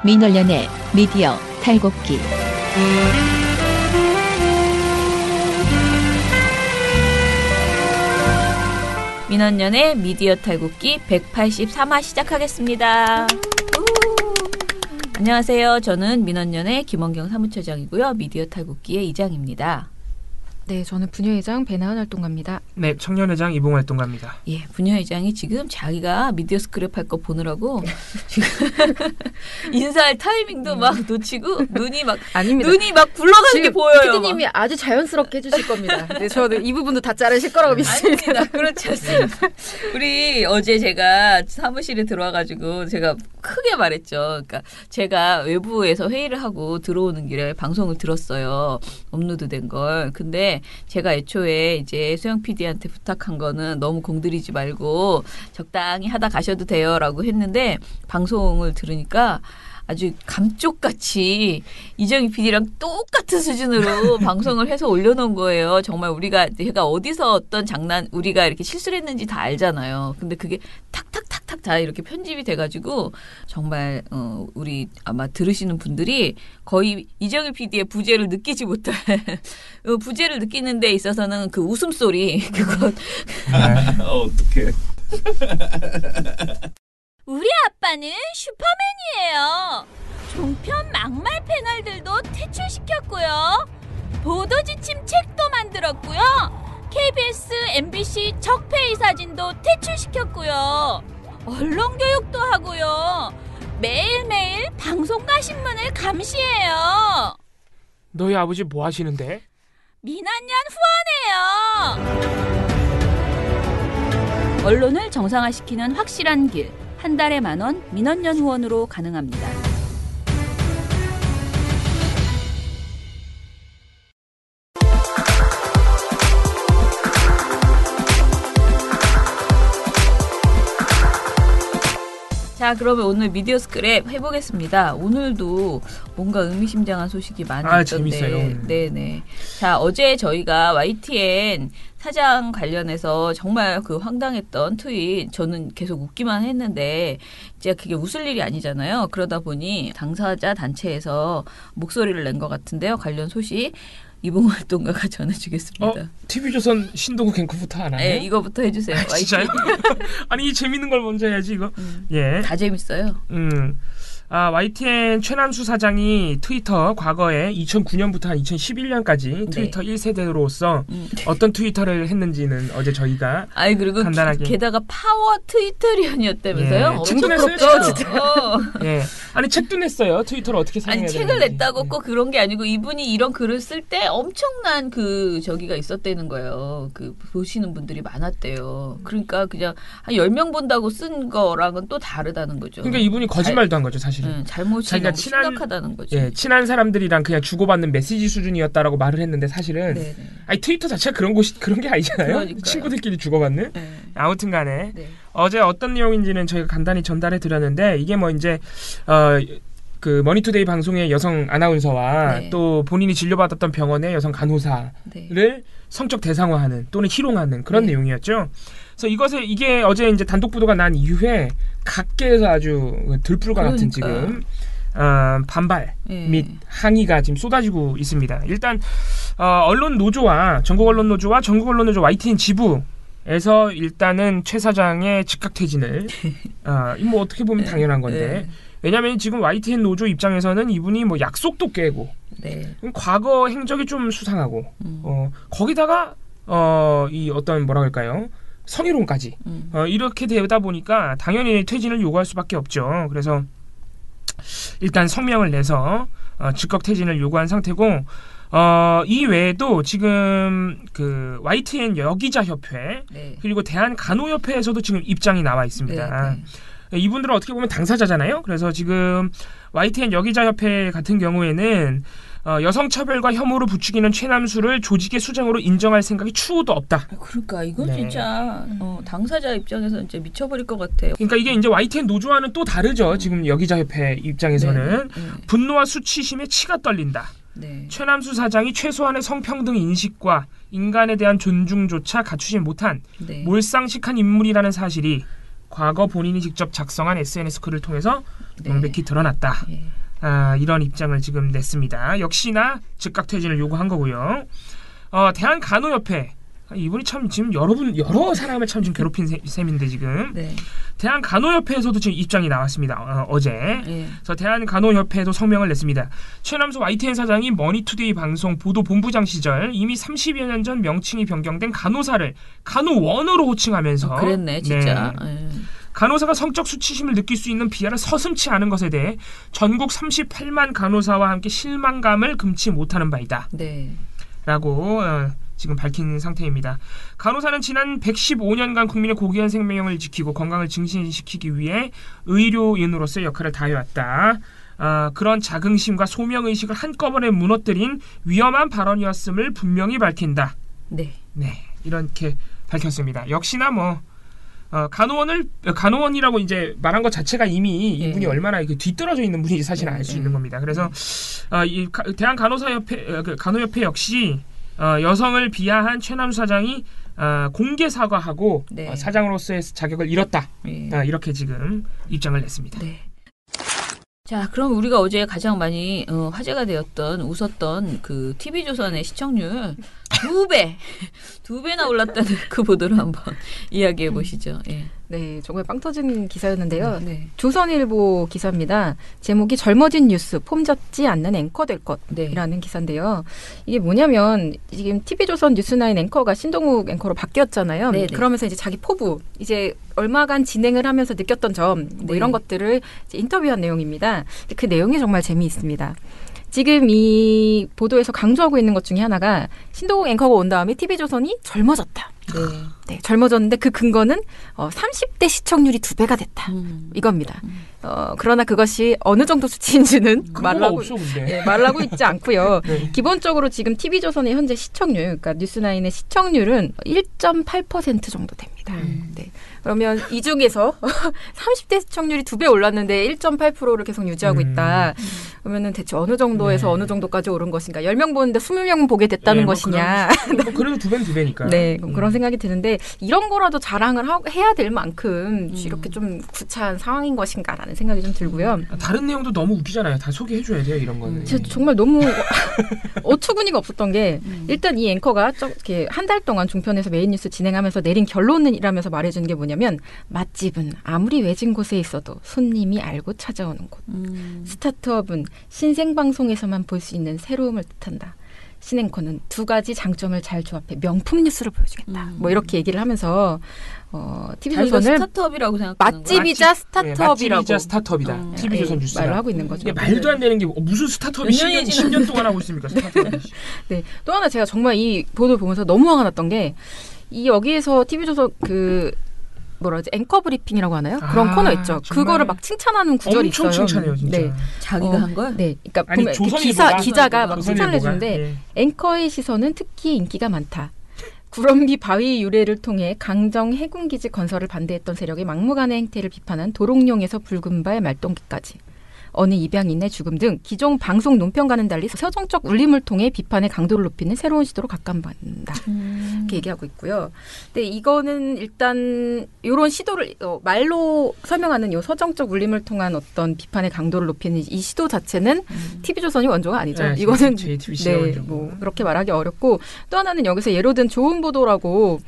민원련의 미디어 탈곡기. 민원연의 미디어 탈곡기 183화 시작하겠습니다. 안녕하세요. 저는 민원연의 김원경 사무처장이고요. 미디어 탈곡기의 이장입니다. 네, 저는 부녀회장 배나은 활동가입니다. 네, 청년회장 이봉 활동가입니다. 예, 부녀회장이 지금 자기가 미디어 스크랩 할 거 보느라고 지금 인사할 타이밍도 막 놓치고 눈이 막 굴러가는 게 보여요. PD님이 아주 자연스럽게 해주실 겁니다. 네, 저는 이 부분도 다 자르실 거라고 믿습니다. 아닙니다. 그렇지 않습니다. 우리 어제 제가 사무실에 들어와가지고 제가 크게 말했죠. 그러니까 제가 외부에서 회의를 하고 들어오는 길에 방송을 들었어요. 업로드된 걸. 근데 제가 애초에 이제 수영 PD한테 부탁한 거는 너무 공들이지 말고 적당히 하다 가셔도 돼요라고 했는데 방송을 들으니까 아주 감쪽같이 이정희 PD랑 똑같은 수준으로 방송을 해서 올려놓은 거예요. 정말 제가 어디서 어떤 우리가 이렇게 실수를 했는지 다 알잖아요. 근데 그게 탁탁탁탁 다 이렇게 편집이 돼가지고 정말 우리 아마 들으시는 분들이 거의 이정희 PD의 부재를 느끼지 못할 부재를 느끼는 데 있어서는 그 웃음소리 그거 어떡해. 우리 아빠는 슈퍼맨이에요. 종편 막말 패널들도 퇴출시켰고요. 보도지침 책도 만들었고요. KBS, MBC 적폐의 사진도 퇴출시켰고요. 언론교육도 하고요. 매일매일 방송과 신문을 감시해요. 너희 아버지 뭐 하시는데? 민원연 후원해요. 언론을 정상화시키는 확실한 길. 한 달에 10,000원 민원연 후원으로 가능합니다. 자, 그러면 오늘 미디어 스크랩 해보겠습니다. 오늘도 뭔가 의미심장한 소식이 많이 있던데. 재밌어요. 네네. 자, 어제 저희가 YTN 사장 관련해서 정말 그 황당했던 트윗, 저는 계속 웃기만 했는데 이제 그게 웃을 일이 아니잖아요. 그러다 보니 당사자 단체에서 목소리를 낸 것 같은데요. 관련 소식. 이봉 활동가가 전해주겠습니다. TV조선 신동국 앵커부터 하나요? 네, 이거부터 해주세요. 진짜요? 아니, 이 재밌는 걸 먼저 해야지, 이거. 예. 다 재밌어요. YTN 최남수 사장이 트위터 과거에 2009년부터 한 2011년까지 트위터 1세대로서 어떤 트위터를 했는지는 어제 저희가 그리고 간단하게 게다가 파워 트위터리언이었다면서요? 예, 책도 냈어요. 예. 아니, 책도 냈어요. 트위터를 어떻게 사용해야 되는지. 책을 냈다고 꼭 그런 게 아니고 이분이 이런 글을 쓸 때 엄청난 저기가 있었다는 거예요. 보시는 분들이 많았대요. 그러니까 그냥 한 10명 본다고 쓴 거랑은 또 다르다는 거죠. 그러니까 이분이 거짓말도 한 거죠, 사실. 잘못이 너무 심각하다는 거죠. 예, 친한 사람들이랑 그냥 주고받는 메시지 수준이었다라고 말을 했는데 사실은 트위터 자체가 그런 게 아니잖아요. 그러니까요. 친구들끼리 주고받는. 네. 아무튼간에 어제 어떤 내용인지는 저희가 간단히 전달해 드렸는데 이게 뭐 이제 그 머니투데이 방송의 여성 아나운서와 또 본인이 진료받았던 병원의 여성 간호사를 성적 대상화하는 또는 희롱하는 그런 내용이었죠. 그래서 이게 어제 이제 단독 보도가 난 이후에 각계에서 아주 들불과 같은 지금 반발 및 항의가 지금 쏟아지고 있습니다. 일단 언론 노조와 전국 언론 노조 YTN 지부에서 일단은 최 사장의 즉각 퇴진을 뭐 어떻게 보면 당연한 건데 왜냐하면 지금 YTN 노조 입장에서는 이분이 뭐 약속도 깨고 과거 행적이 좀 수상하고 거기다가 이 어떤 뭐라 할까요? 성희롱까지 이렇게 되다 보니까 당연히 퇴진을 요구할 수밖에 없죠. 그래서 일단 성명을 내서 즉각 퇴진을 요구한 상태고 이 외에도 지금 그 YTN 여기자 협회 그리고 대한간호협회에서도 지금 입장이 나와 있습니다. 이분들은 어떻게 보면 당사자잖아요. 그래서 지금 YTN 여기자 협회 같은 경우에는 여성차별과 혐오를 부추기는 최남수를 조직의 수장으로 인정할 생각이 추후도 없다. 그러니까 이건 진짜 당사자 입장에서 이제 미쳐버릴 것 같아요. 그러니까 이게 이제 YTN 노조와는 또 다르죠. 지금 여기자 협회 입장에서는 분노와 수치심에 치가 떨린다. 최남수 사장이 최소한의 성평등 인식과 인간에 대한 존중조차 갖추지 못한 몰상식한 인물이라는 사실이 과거 본인이 직접 작성한 SNS 글을 통해서 명백히 드러났다. 이런 입장을 지금 냈습니다. 역시나 즉각 퇴진을 요구한 거고요. 대한간호협회 이분이 참 지금 여러 사람을 참 지금 괴롭힌 셈인데 지금 네. 대한간호협회에서도 지금 입장이 나왔습니다. 어제. 네. 그래서 대한간호협회도 성명을 냈습니다. 최남수 YTN 사장이 머니투데이 방송 보도본부장 시절 이미 30여 년 전 명칭이 변경된 간호사를 간호원으로 호칭하면서 그랬네 진짜. 네. 간호사가 성적 수치심을 느낄 수 있는 비하를 서슴지 않은 것에 대해 전국 38만 간호사와 함께 실망감을 금치 못하는 바이다. 네. 라고 지금 밝힌 상태입니다. 간호사는 지난 115년간 국민의 고귀한 생명을 지키고 건강을 증진시키기 위해 의료인으로서의 역할을 다해왔다. 그런 자긍심과 소명의식을 한꺼번에 무너뜨린 위험한 발언이었음을 분명히 밝힌다. 네. 네, 이렇게 밝혔습니다. 역시나 간호원이라고 이제 말한 것 자체가 이미 이분이 얼마나 뒤떨어져 있는 분인지 사실 알 수 있는 겁니다. 그래서 이 간호협회 역시 여성을 비하한 최남수 사장이 공개 사과하고 네. 사장으로서의 자격을 잃었다. 네. 이렇게 지금 입장을 냈습니다. 네. 자, 그럼 우리가 어제 가장 많이 화제가 되었던 웃었던 그 TV조선의 시청률 2배나 올랐다는 그 보도를 한번 이야기해 보시죠. 예. 네, 정말 빵 터진 기사였는데요. 네. 조선일보 기사입니다. 제목이 젊어진 뉴스, 폼 잡지 않는 앵커 될 것이라는 네. 기사인데요. 이게 뭐냐면 지금 TV조선 뉴스9 앵커가 신동욱 앵커로 바뀌었잖아요. 네네. 그러면서 이제 자기 포부, 이제 얼마간 진행을 하면서 느꼈던 점, 뭐 네. 이런 것들을 이제 인터뷰한 내용입니다. 그 내용이 정말 재미있습니다. 지금 이 보도에서 강조하고 있는 것 중에 하나가 신동욱 앵커가 온 다음에 TV조선이 젊어졌다. 네. 네, 젊어졌는데 그 근거는 30대 시청률이 2배가 됐다. 이겁니다. 그러나 그것이 어느 정도 수치인지는 말을 하고, 없어, 근데. 네, 말을 하고 있지 않고요. 네. 기본적으로 지금 TV조선의 현재 시청률, 그러니까 뉴스9의 시청률은 1.8% 정도 됩니다. 네. 그러면 이 중에서 30대 시청률이 2배 올랐는데 1.8%를 계속 유지하고 있다. 그러면은 대체 어느 정도에서 네. 어느 정도까지 오른 것인가? 10명 보는데 20명 보게 됐다는 것이냐? 그래도 2배는 2배니까. 네, 그런 생각이 드는데 이런 거라도 자랑을 해야 될 만큼 이렇게 좀 구차한 상황인 것인가라는 생각이 좀 들고요. 다른 내용도 너무 웃기잖아요. 다 소개해줘야 돼요, 이런 거는. 제가 정말 너무 어처구니가 없었던 게 일단 이 앵커가 이렇게 한 달 동안 종편에서 메인 뉴스 진행하면서 내린 결론이라면서 말해주는 게 뭐냐면 맛집은 아무리 외진 곳에 있어도 손님이 알고 찾아오는 곳. 스타트업은 신생방송에서만 볼 수 있는 새로움을 뜻한다. 신앵커는 2가지 장점을 잘 조합해 명품 뉴스를 보여주겠다. 뭐 이렇게 얘기를 하면서 TV조선을 스타트업이라고 생각하는 맛집이자 스타트업이라고 맛집이자 스타트업이다. TV조선 뉴스가. 말을 하고 있는 거죠. 이게 말도 안 되는 게 무슨 스타트업이 10년 동안 하고 있습니까? 스타트업이. 네. 또 하나 제가 정말 이 보도를 보면서 너무 화가 났던 게 여기에서 TV조선 앵커 브리핑이라고 하나요? 그런 코너 있죠. 그거를 막 칭찬하는 구절이 있어요. 엄청 칭찬해요, 진짜. 네. 자기가 한 걸? 네. 그러니까 아니, 보면 기자가 막 칭찬을 해주는데 예. 앵커의 시선은 특히 인기가 많다. 구럼비 바위 유래를 통해 강정 해군기지 건설을 반대했던 세력의 막무가내 행태를 비판한 도롱뇽에서 붉은발 말동기까지. 어느 입양인의 죽음 등 기존 방송 논평과는 달리 서정적 울림을 통해 비판의 강도를 높이는 새로운 시도로 각광받는다. 이렇게 얘기하고 있고요. 근데 이거는 일단 이런 시도를 말로 설명하는 이 서정적 울림을 통한 어떤 비판의 강도를 높이는 이 시도 자체는 TV조선이 원조가 아니죠. 네, 이거는 JTBC가 원조고. 뭐 그렇게 말하기 어렵고 또 하나는 여기서 예로 든 좋은 보도라고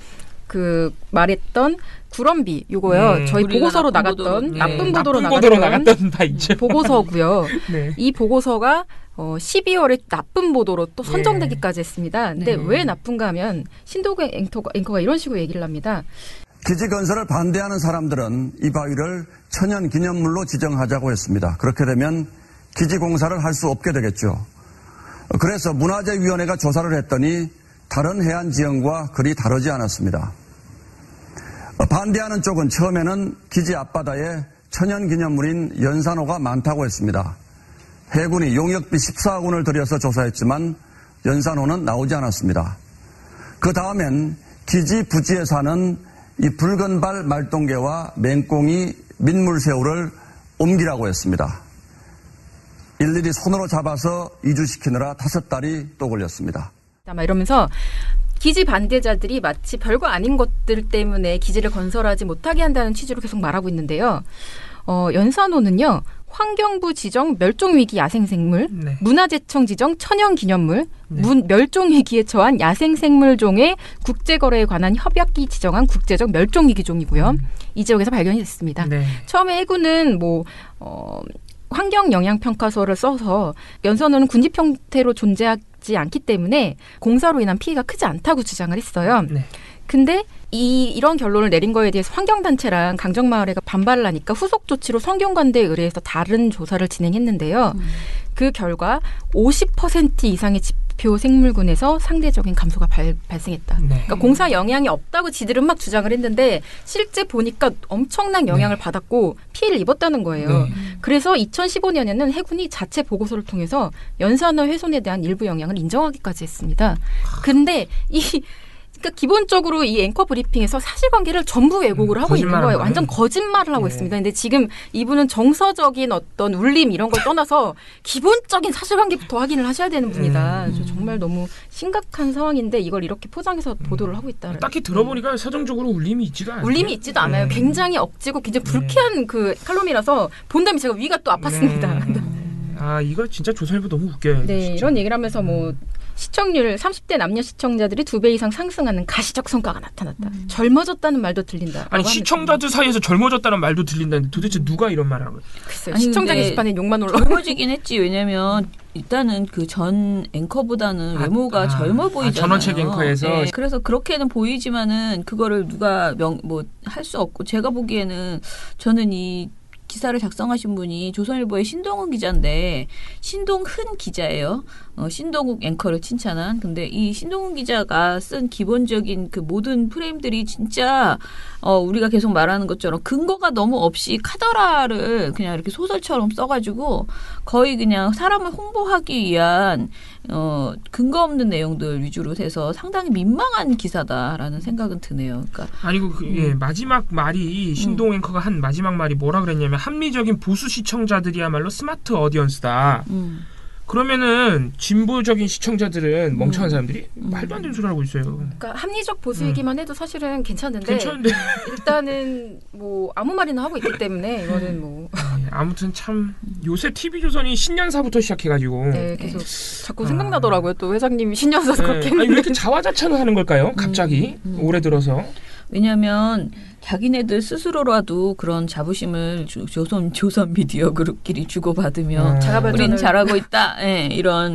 말했던 구럼비 요거요. 네. 저희 보고서로 나쁜 나갔던 보도로, 나쁜 보도로 나갔던 바 있죠. 보고서고요. 네. 이 보고서가 12월에 나쁜 보도로 또 선정되기까지 했습니다. 근데 왜 나쁜가 하면 신동욱 앵커가 이런 식으로 얘기를 합니다. 기지 건설을 반대하는 사람들은 이 바위를 천연 기념물로 지정하자고 했습니다. 그렇게 되면 기지 공사를 할 수 없게 되겠죠. 그래서 문화재위원회가 조사를 했더니 다른 해안 지형과 그리 다르지 않았습니다. 반대하는 쪽은 처음에는 기지 앞바다에 천연기념물인 연산호가 많다고 했습니다. 해군이 용역비 14억 원을 들여서 조사했지만 연산호는 나오지 않았습니다. 그 다음엔 기지 부지에 사는 이 붉은발 말동개와 맹꽁이 민물새우를 옮기라고 했습니다. 일일이 손으로 잡아서 이주시키느라 5달이 또 걸렸습니다. 아마 이러면서 기지 반대자들이 마치 별거 아닌 것들 때문에 기지를 건설하지 못하게 한다는 취지로 계속 말하고 있는데요. 연산호는요. 환경부 지정 멸종위기 야생생물, 네. 문화재청 지정 천연기념물, 네. 멸종위기에 처한 야생생물종의 국제거래에 관한 협약기 지정한 국제적 멸종위기종이고요. 이 지역에서 발견이 됐습니다. 네. 처음에 해군은 환경영향평가서를 써서 연산호는 군집 형태로 존재하지 않기 때문에 공사로 인한 피해가 크지 않다고 주장을 했어요. 네. 근데 이런 결론을 내린 거에 대해서 환경단체랑 강정마을회가 반발을 하니까 후속 조치로 성균관대에 의뢰해서 다른 조사를 진행했는데요. 그 결과 50% 이상의 지표 생물군에서 상대적인 감소가 발생했다. 네. 그러니까 공사 영향이 없다고 지들은 막 주장을 했는데 실제 보니까 엄청난 영향을 네. 받았고 피해를 입었다는 거예요. 네. 그래서 2015년에는 해군이 자체 보고서를 통해서 연산호 훼손에 대한 일부 영향을 인정하기까지 했습니다. 근데 그러니까 기본적으로 이 앵커 브리핑에서 사실관계를 전부 왜곡을 하고 있는 거예요. 완전 거짓말을 하고 있습니다. 근데 지금 이분은 정서적인 어떤 울림 이런 걸 떠나서 기본적인 사실관계부터 확인을 하셔야 되는 분이다. 정말 너무 심각한 상황인데 이걸 이렇게 포장해서 보도를 하고 있다. 딱히 들어보니까 사정적으로 울림이 있지가 않아요. 울림이 있지도 않아요. 굉장히 억지고 굉장히 불쾌한 그 칼럼이라서 본 다음에 제가 위가 또 아팠습니다. 아, 이거 진짜 조선일보 너무 웃겨요. 네, 진짜. 이런 얘기를 하면서 시청률 30대 남녀 시청자들이 2배 이상 상승하는 가시적 성과가 나타났다. 젊어졌다는 말도 들린다. 아니 시청자들 사이에서 젊어졌다는 말도 들린다는데 도대체 누가 이런 말을 하고 있어요? 글쎄요. 시청자 게시판에 욕만 올라. 젊어지긴 했지. 왜냐면 일단은 그 전 앵커보다는 외모가 젊어 보이잖아요. 전원책 앵커에서. 네. 그래서 그렇게는 보이지만은 그거를 누가 할 수 없고 제가 보기에는 저는 이 기사를 작성하신 분이 조선일보의 신동훈 기자인데 신동훈 기자예요. 신동욱 앵커를 칭찬한. 근데 이 신동훈 기자가 쓴 기본적인 그 모든 프레임들이 진짜 우리가 계속 말하는 것처럼 근거가 너무 없이 카더라를 그냥 이렇게 소설처럼 써가지고 거의 그냥 사람을 홍보하기 위한 근거 없는 내용들 위주로 해서 상당히 민망한 기사다라는 생각은 드네요. 그러니까 아니고 마지막 말이 신동 앵커가 한 마지막 말이 뭐라 그랬냐면 합리적인 보수 시청자들이야말로 스마트 어디언스다. 그러면은 진보적인 시청자들은 멍청한 사람들이 말도 안 되는 소리 하고 있어요. 그러니까 합리적 보수이기만 해도 사실은 괜찮은데 일단은 아무 말이나 하고 있기 때문에 이거는 아무튼 참 요새 TV조선이 신년사부터 시작해가지고 계속 자꾸 생각나더라고요. 또 회장님이 신년사 그렇게 아니, 왜 이렇게 자화자찬을 하는 걸까요? 갑자기 올해 들어서. 왜냐하면 자기네들 스스로라도 그런 자부심을 조선 미디어 그룹끼리 주고받으며 우린 잘하고 있다.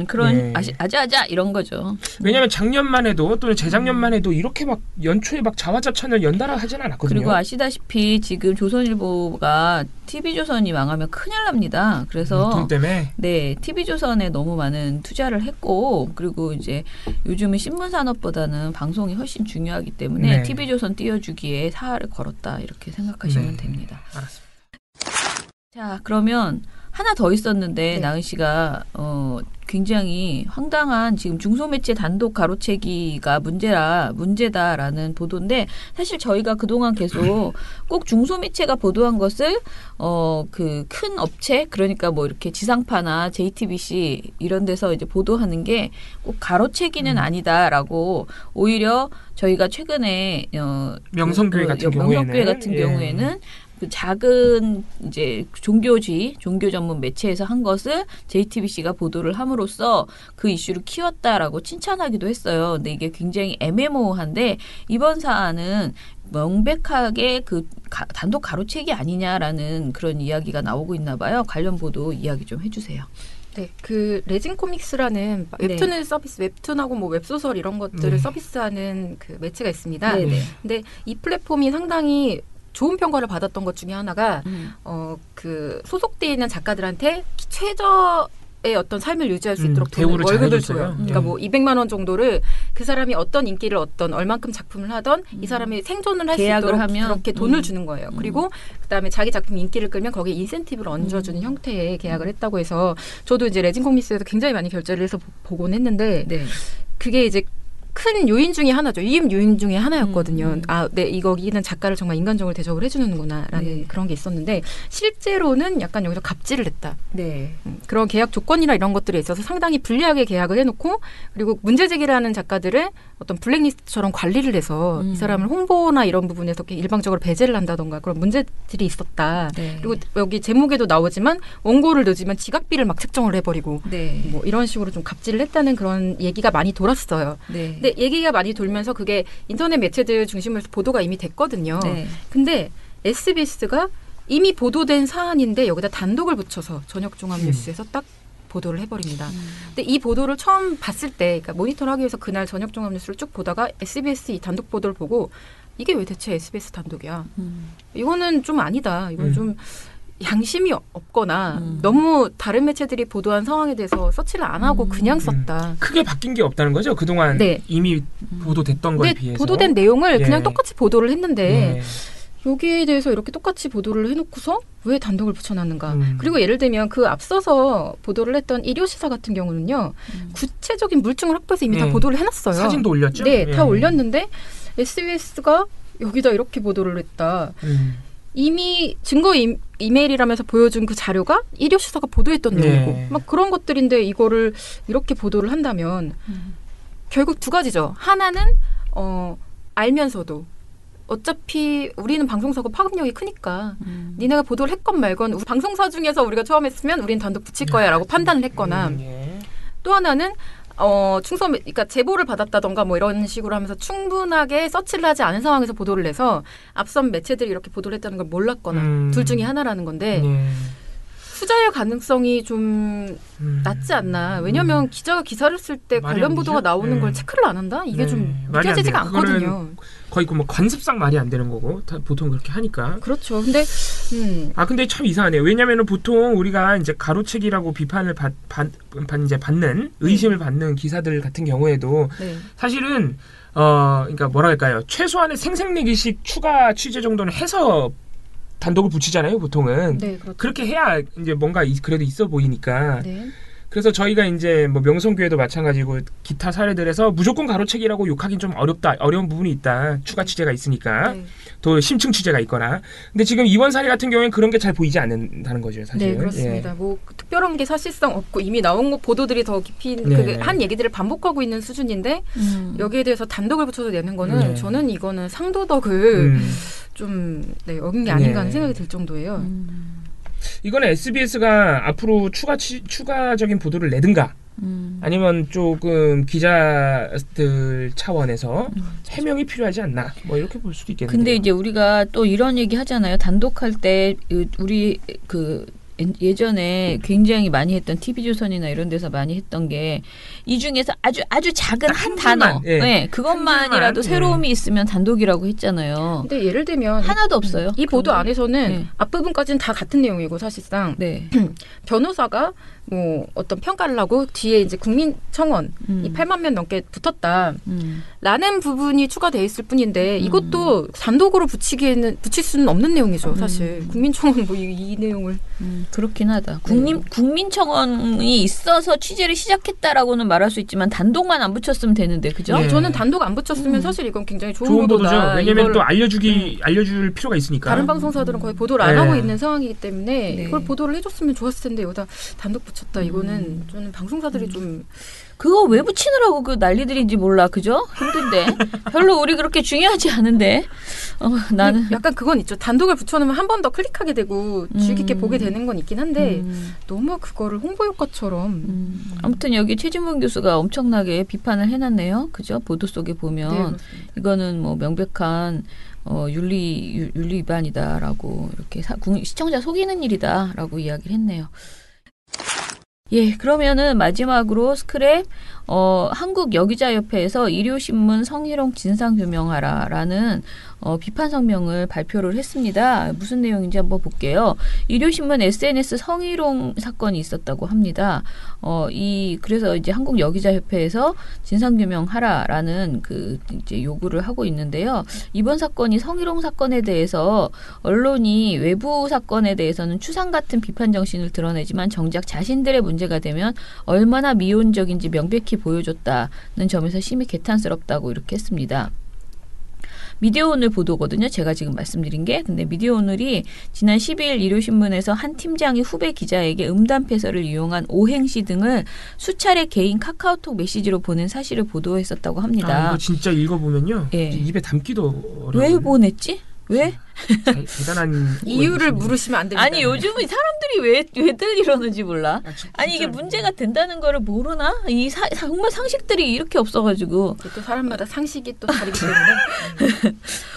그런 아자아자 이런 거죠. 왜냐하면 작년만 해도 또는 재작년만 해도 이렇게 막 연초에 막 자화자찬을 연달아 하진 않았거든요. 그리고 아시다시피 지금 조선일보가 TV조선이 망하면 큰일 납니다. 그래서 돈 때문에 TV조선에 너무 많은 투자를 했고 그리고 이제 요즘은 신문산업보다는 방송이 훨씬 중요하기 때문에 TV조선 띄워주기에 사활을 걸었다 이렇게 생각하시면 됩니다. 알았습니다. 자, 그러면 하나 더 있었는데 나은 씨가 굉장히 황당한 지금 중소매체 단독 가로채기가 문제다라는 보도인데 사실 저희가 그동안 계속 꼭 중소매체가 보도한 것을 그 큰 업체 그러니까 이렇게 지상파나 JTBC 이런 데서 이제 보도하는 게 꼭 가로채기는 아니다라고 오히려 저희가 최근에 명성교회 같은 경우에는 그 작은 이제 종교 전문 매체에서 한 것을 JTBC가 보도를 함으로써 그 이슈를 키웠다라고 칭찬하기도 했어요. 근데 이게 굉장히 애매모호한데 이번 사안은 명백하게 그 단독 가로채기 아니냐라는 그런 이야기가 나오고 있나 봐요. 관련 보도 이야기 좀 해주세요. 네, 그 레진 코믹스라는 웹툰 서비스, 웹툰하고 웹소설 이런 것들을 서비스하는 그 매체가 있습니다. 근데 이 플랫폼이 상당히 좋은 평가를 받았던 것 중에 하나가 그 소속되어 있는 작가들한테 최저의 어떤 삶을 유지할 수 있도록 월급을 줘요. 그러니까 200만 원 정도를 그 사람이 어떤 인기를 얼만큼 작품을 하던 이 사람이 생존을 할 수 있도록 하면 그렇게 돈을 주는 거예요. 그리고 그다음에 자기 작품 인기를 끌면 거기에 인센티브를 얹어주는 형태의 계약을 했다고 해서 저도 이제 레진 코믹스에서 굉장히 많이 결제를 해서 보곤 했는데 그게 이제 큰 요인 중에 하나죠. 위임 요인 중에 하나였거든요. 여기는 작가를 정말 인간적으로 대접을 해주는구나라는 그런 게 있었는데 실제로는 약간 여기서 갑질을 했다. 네. 그런 계약 조건이나 이런 것들에 있어서 상당히 불리하게 계약을 해놓고 그리고 문제 제기를 하는 작가들을 어떤 블랙리스트처럼 관리를 해서 이 사람을 홍보나 이런 부분에서 일방적으로 배제를 한다던가 그런 문제들이 있었다. 네. 그리고 여기 제목에도 나오지만 원고를 넣지만 지각비를 막 책정을 해버리고 네. 뭐 이런 식으로 좀 갑질을 했다는 그런 얘기가 많이 돌았어요. 네. 근데 얘기가 많이 돌면서 그게 인터넷 매체들 중심으로 보도가 이미 됐거든요. 네. 근데 SBS가 이미 보도된 사안인데 여기다 단독을 붙여서 저녁종합뉴스에서 딱 보도를 해버립니다. 근데 이 보도를 처음 봤을 때 그러니까 모니터를 하기 위해서 그날 저녁종합뉴스를 쭉 보다가 SBS 이 단독 보도를 보고 이게 왜 대체 SBS 단독이야. 이거는 좀 아니다. 이건 좀 양심이 없거나 너무 다른 매체들이 보도한 상황에 대해서 서치를 안 하고 그냥 썼다. 크게 바뀐 게 없다는 거죠? 그동안 네. 이미 보도됐던 거에 비해서. 보도된 내용을 예. 그냥 똑같이 보도를 했는데 예. 여기에 대해서 이렇게 똑같이 보도를 해놓고서 왜 단독을 붙여놨는가. 그리고 예를 들면 그 앞서서 보도를 했던 일요시사 같은 경우는요. 구체적인 물증을 확보해서 이미 다 보도를 해놨어요. 사진도 올렸죠? 네. 예. 다 올렸는데 SBS가 여기다 이렇게 보도를 했다. 이미 증거 이메일이라면서 보여준 그 자료가 일요시사가 보도했던 내용이고 막 그런 것들인데 이거를 이렇게 보도를 한다면 결국 두 가지죠. 하나는 알면서도 어차피 우리는 방송사고 파급력이 크니까 니네가 보도를 했건 말건 우리 방송사 중에서 우리가 처음 했으면 우리는 단독 붙일 거야 라고 판단을 했거나 또 하나는 그러니까 제보를 받았다던가 뭐 이런 식으로 하면서 충분하게 서치를 하지 않은 상황에서 보도를 해서 앞선 매체들이 이렇게 보도를 했다는 걸 몰랐거나 둘 중에 하나라는 건데 후자의 가능성이 좀 낮지 않나. 왜냐하면 기자가 기사를 쓸 때 관련 보도가 나오는 걸 체크를 안 한다? 이게 좀 믿겨지지가 않거든요. 거의 뭐 관습상 말이 안 되는 거고 보통 그렇게 하니까. 그렇죠. 근데 근데 참 이상하네요. 왜냐하면 보통 우리가 이제 가로채기라고 비판을 받는 의심을 받는 기사들 같은 경우에도 사실은 그러니까 뭐라 할까요? 최소한의 생색내기식 추가 취재 정도는 해서 단독을 붙이잖아요, 보통은. 네, 그렇죠. 그렇게 해야 이제 뭔가 그래도 있어 보이니까. 네. 그래서 저희가 이제 뭐 명성교회도 마찬가지고 기타 사례들에서 무조건 가로채기라고 욕하긴 좀 어려운 부분이 있다. 추가 취재가 있으니까. 또 심층 취재가 있거나. 근데 지금 이번 사례 같은 경우에는 그런 게 잘 보이지 않는다는 거죠, 사실. 네, 그렇습니다. 뭐 특별한 게 사실상 없고 이미 나온 거 보도들이 더 깊이 한 얘기들을 반복하고 있는 수준인데 여기에 대해서 단독을 붙여서 내는 거는 저는 이거는 상도덕을 좀 어긴 게 아닌가 하는 생각이 들 정도예요. 이거는 SBS가 앞으로 추가적인 보도를 내든가 아니면 조금 기자들 차원에서 해명이 필요하지 않나 뭐 이렇게 볼 수도 있겠는데. 근데 이제 우리가 또 이런 얘기 하잖아요. 단독할 때 우리 예전에 굉장히 많이 했던 TV조선이나 이런 데서 많이 했던 게 이 중에서 아주 작은 한 단어 그것만이라도 새로움이 있으면 단독이라고 했잖아요. 근데 예를 들면 하나도 없어요. 이 보도 안에서는 앞부분까지는 다 같은 내용이고 사실상 변호사가 뭐 어떤 평가를 하고 뒤에 이제 국민청원이 8만 명 넘게 붙었다. 라는 부분이 추가돼 있을 뿐인데 이것도 단독으로 붙일 수는 없는 내용이죠, 사실. 국민청원 뭐 이 내용을 그렇긴 하다. 국민청원이 있어서 취재를 시작했다라고는 말할 수 있지만 단독만 안 붙였으면 되는데, 그죠? 저는 단독 안 붙였으면 사실 이건 굉장히 좋은 보도다. 왜냐면 또 알려줄 필요가 있으니까. 다른 방송사들은 거의 보도를 안 하고 있는 상황이기 때문에 이걸 보도를 해줬으면 좋았을 텐데 여기다 단독 붙였다. 이거는 저는 방송사들이 좀 그거 왜 붙이느라고 그 난리들인지 몰라, 그죠? 힘든데 별로 우리 그렇게 중요하지 않은데 나는 약간 그건 있죠. 단독을 붙여놓으면 한 번 더 클릭하게 되고 주의 깊게 보게 되는 건 있긴 한데 너무 그거를 홍보 효과처럼 아무튼 여기 최진봉 교수가 엄청나게 비판을 해놨네요, 그죠? 보도 속에 보면 이거는 뭐 명백한 윤리 위반이다라고 이렇게 시청자 속이는 일이다라고 이야기를 했네요. 예, 그러면은 마지막으로 스크랩 한국여기자협회에서 일요신문 성희롱 진상규명하라라는 비판 성명을 발표를 했습니다. 무슨 내용인지 한번 볼게요. 일요신문 SNS 성희롱 사건이 있었다고 합니다. 그래서 이제 한국여기자협회에서 진상규명하라라는 이제 요구를 하고 있는데요. 이번 사건이 성희롱 사건에 대해서 언론이 외부 사건에 대해서는 추상 같은 비판 정신을 드러내지만 정작 자신들의 문제가 되면 얼마나 미온적인지 명백히 이렇게 보여줬다는 점에서 심히 개탄스럽다고 이렇게 했습니다. 미디어오늘 보도거든요. 제가 지금 말씀드린 게. 근데 미디어오늘이 지난 12일 일요신문에서 한 팀장이 후배 기자에게 음담패설을 이용한 오행시 등을 수차례 개인 카카오톡 메시지로 보낸 사실을 보도했었다고 합니다. 이거 진짜 읽어보면요. 예. 입에 담기도 어려워요. 왜 보냈지? 왜? 대단한 이유를 물으시면 안 됩니다. 아니 요즘은 사람들이 왜들 이러는지 몰라. 아니 이게 문제가 된다는 거를 모르나? 정말 상식들이 이렇게 없어가지고. 또 사람마다 상식이 또 다르기 때문에.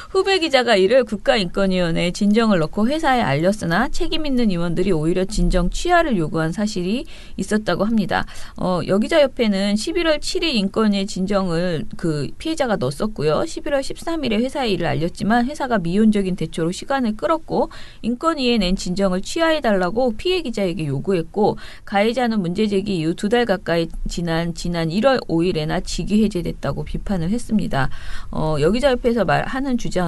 후배 기자가 이를 국가인권위원회에 진정을 넣고 회사에 알렸으나 책임 있는 임원들이 오히려 진정 취하를 요구한 사실이 있었다고 합니다. 여기자협회는 11월 7일 인권위에 진정을 그 피해자가 넣었었고요. 11월 13일에 회사에 이를 알렸지만 회사가 미온적인 대처로 시간을 끌었고 인권위에 낸 진정을 취하해달라고 피해 기자에게 요구했고 가해자는 문제제기 이후 2달 가까이 지난 1월 5일에나 직위 해제됐다고 비판을 했습니다. 여기자협회에서 말하는 주장은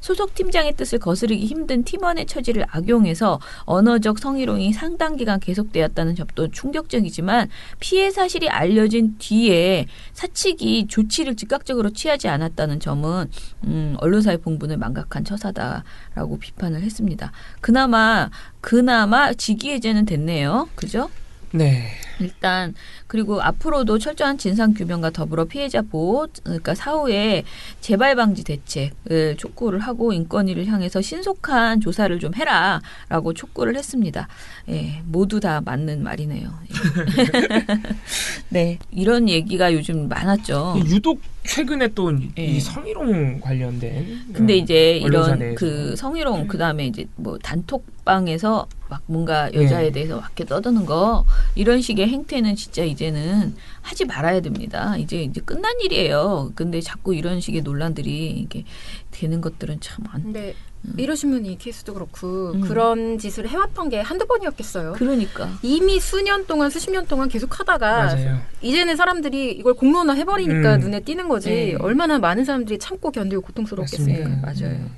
소속 팀장의 뜻을 거스르기 힘든 팀원의 처지를 악용해서 언어적 성희롱이 상당 기간 계속되었다는 점도 충격적이지만 피해 사실이 알려진 뒤에 사측이 조치를 즉각적으로 취하지 않았다는 점은 언론사의 본분을 망각한 처사다라고 비판을 했습니다. 그나마 직위 해제는 됐네요. 그죠? 네. 일단 그리고 앞으로도 철저한 진상규명과 더불어 피해자 보호, 그러니까 사후에 재발 방지 대책을 촉구를 하고 인권위를 향해서 신속한 조사를 좀 해라라고 촉구를 했습니다. 예, 모두 다 맞는 말이네요. 예. 네, 이런 얘기가 요즘 많았죠. 유독 최근에 또 이 성희롱 관련된. 근데 이제 이런 내에서. 그 성희롱 그다음에 이제 뭐 단톡방에서 막 뭔가 여자에 대해서 막 이렇게 떠드는 거 이런 식의 행태는 진짜 이제는 하지 말아야 됩니다. 이제 끝난 일이에요. 근데 자꾸 이런 식의 논란들이 이게 되는 것들은 참 안. 근데 일요신문 이 케이스도 그렇고 그런 짓을 해왔던 게 한두 번이었겠어요. 그러니까. 이미 수십 년 동안 계속 하다가 맞아요. 이제는 사람들이 이걸 공론화 해버리니까 눈에 띄는 거지. 네. 얼마나 많은 사람들이 참고 견디고 고통스럽겠습니까. 네, 맞아요.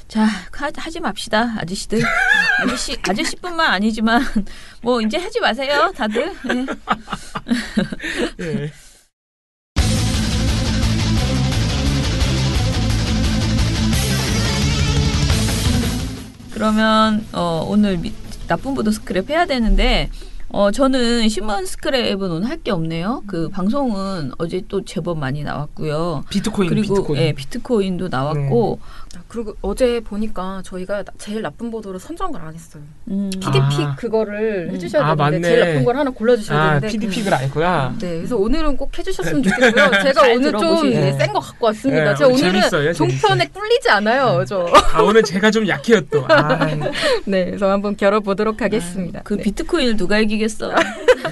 자, 하지 맙시다, 아저씨들. 아저씨뿐만 아니지만 뭐 이제 하지 마세요, 다들. 네. 네. 그러면 오늘 나쁜 보도 스크랩 해야 되는데 저는 신문 스크랩은 오늘 할 게 없네요. 그 방송은 어제 또 제법 많많이 나왔고요. 그리고 비트코인도 나왔고. 그리고 어제 보니까 저희가 제일 나쁜 보도로 선정을 안 했어요. PD픽 그거를 해주셔야 되는데 맞네. 제일 나쁜 걸 하나 골라주셔야 되는데. PD픽을 안 했구나. 네, 그래서 오늘은 꼭 해주셨으면 좋겠고요. 제가 오늘 좀 센 거 갖고 왔습니다. 제가 오늘은 재밌어요, 종편에 꿀리지 않아요. 오늘 제가 좀 약해요 또. 네, 그래서 한번 겨뤄보도록 하겠습니다. 그 비트코인을 누가 이기겠어.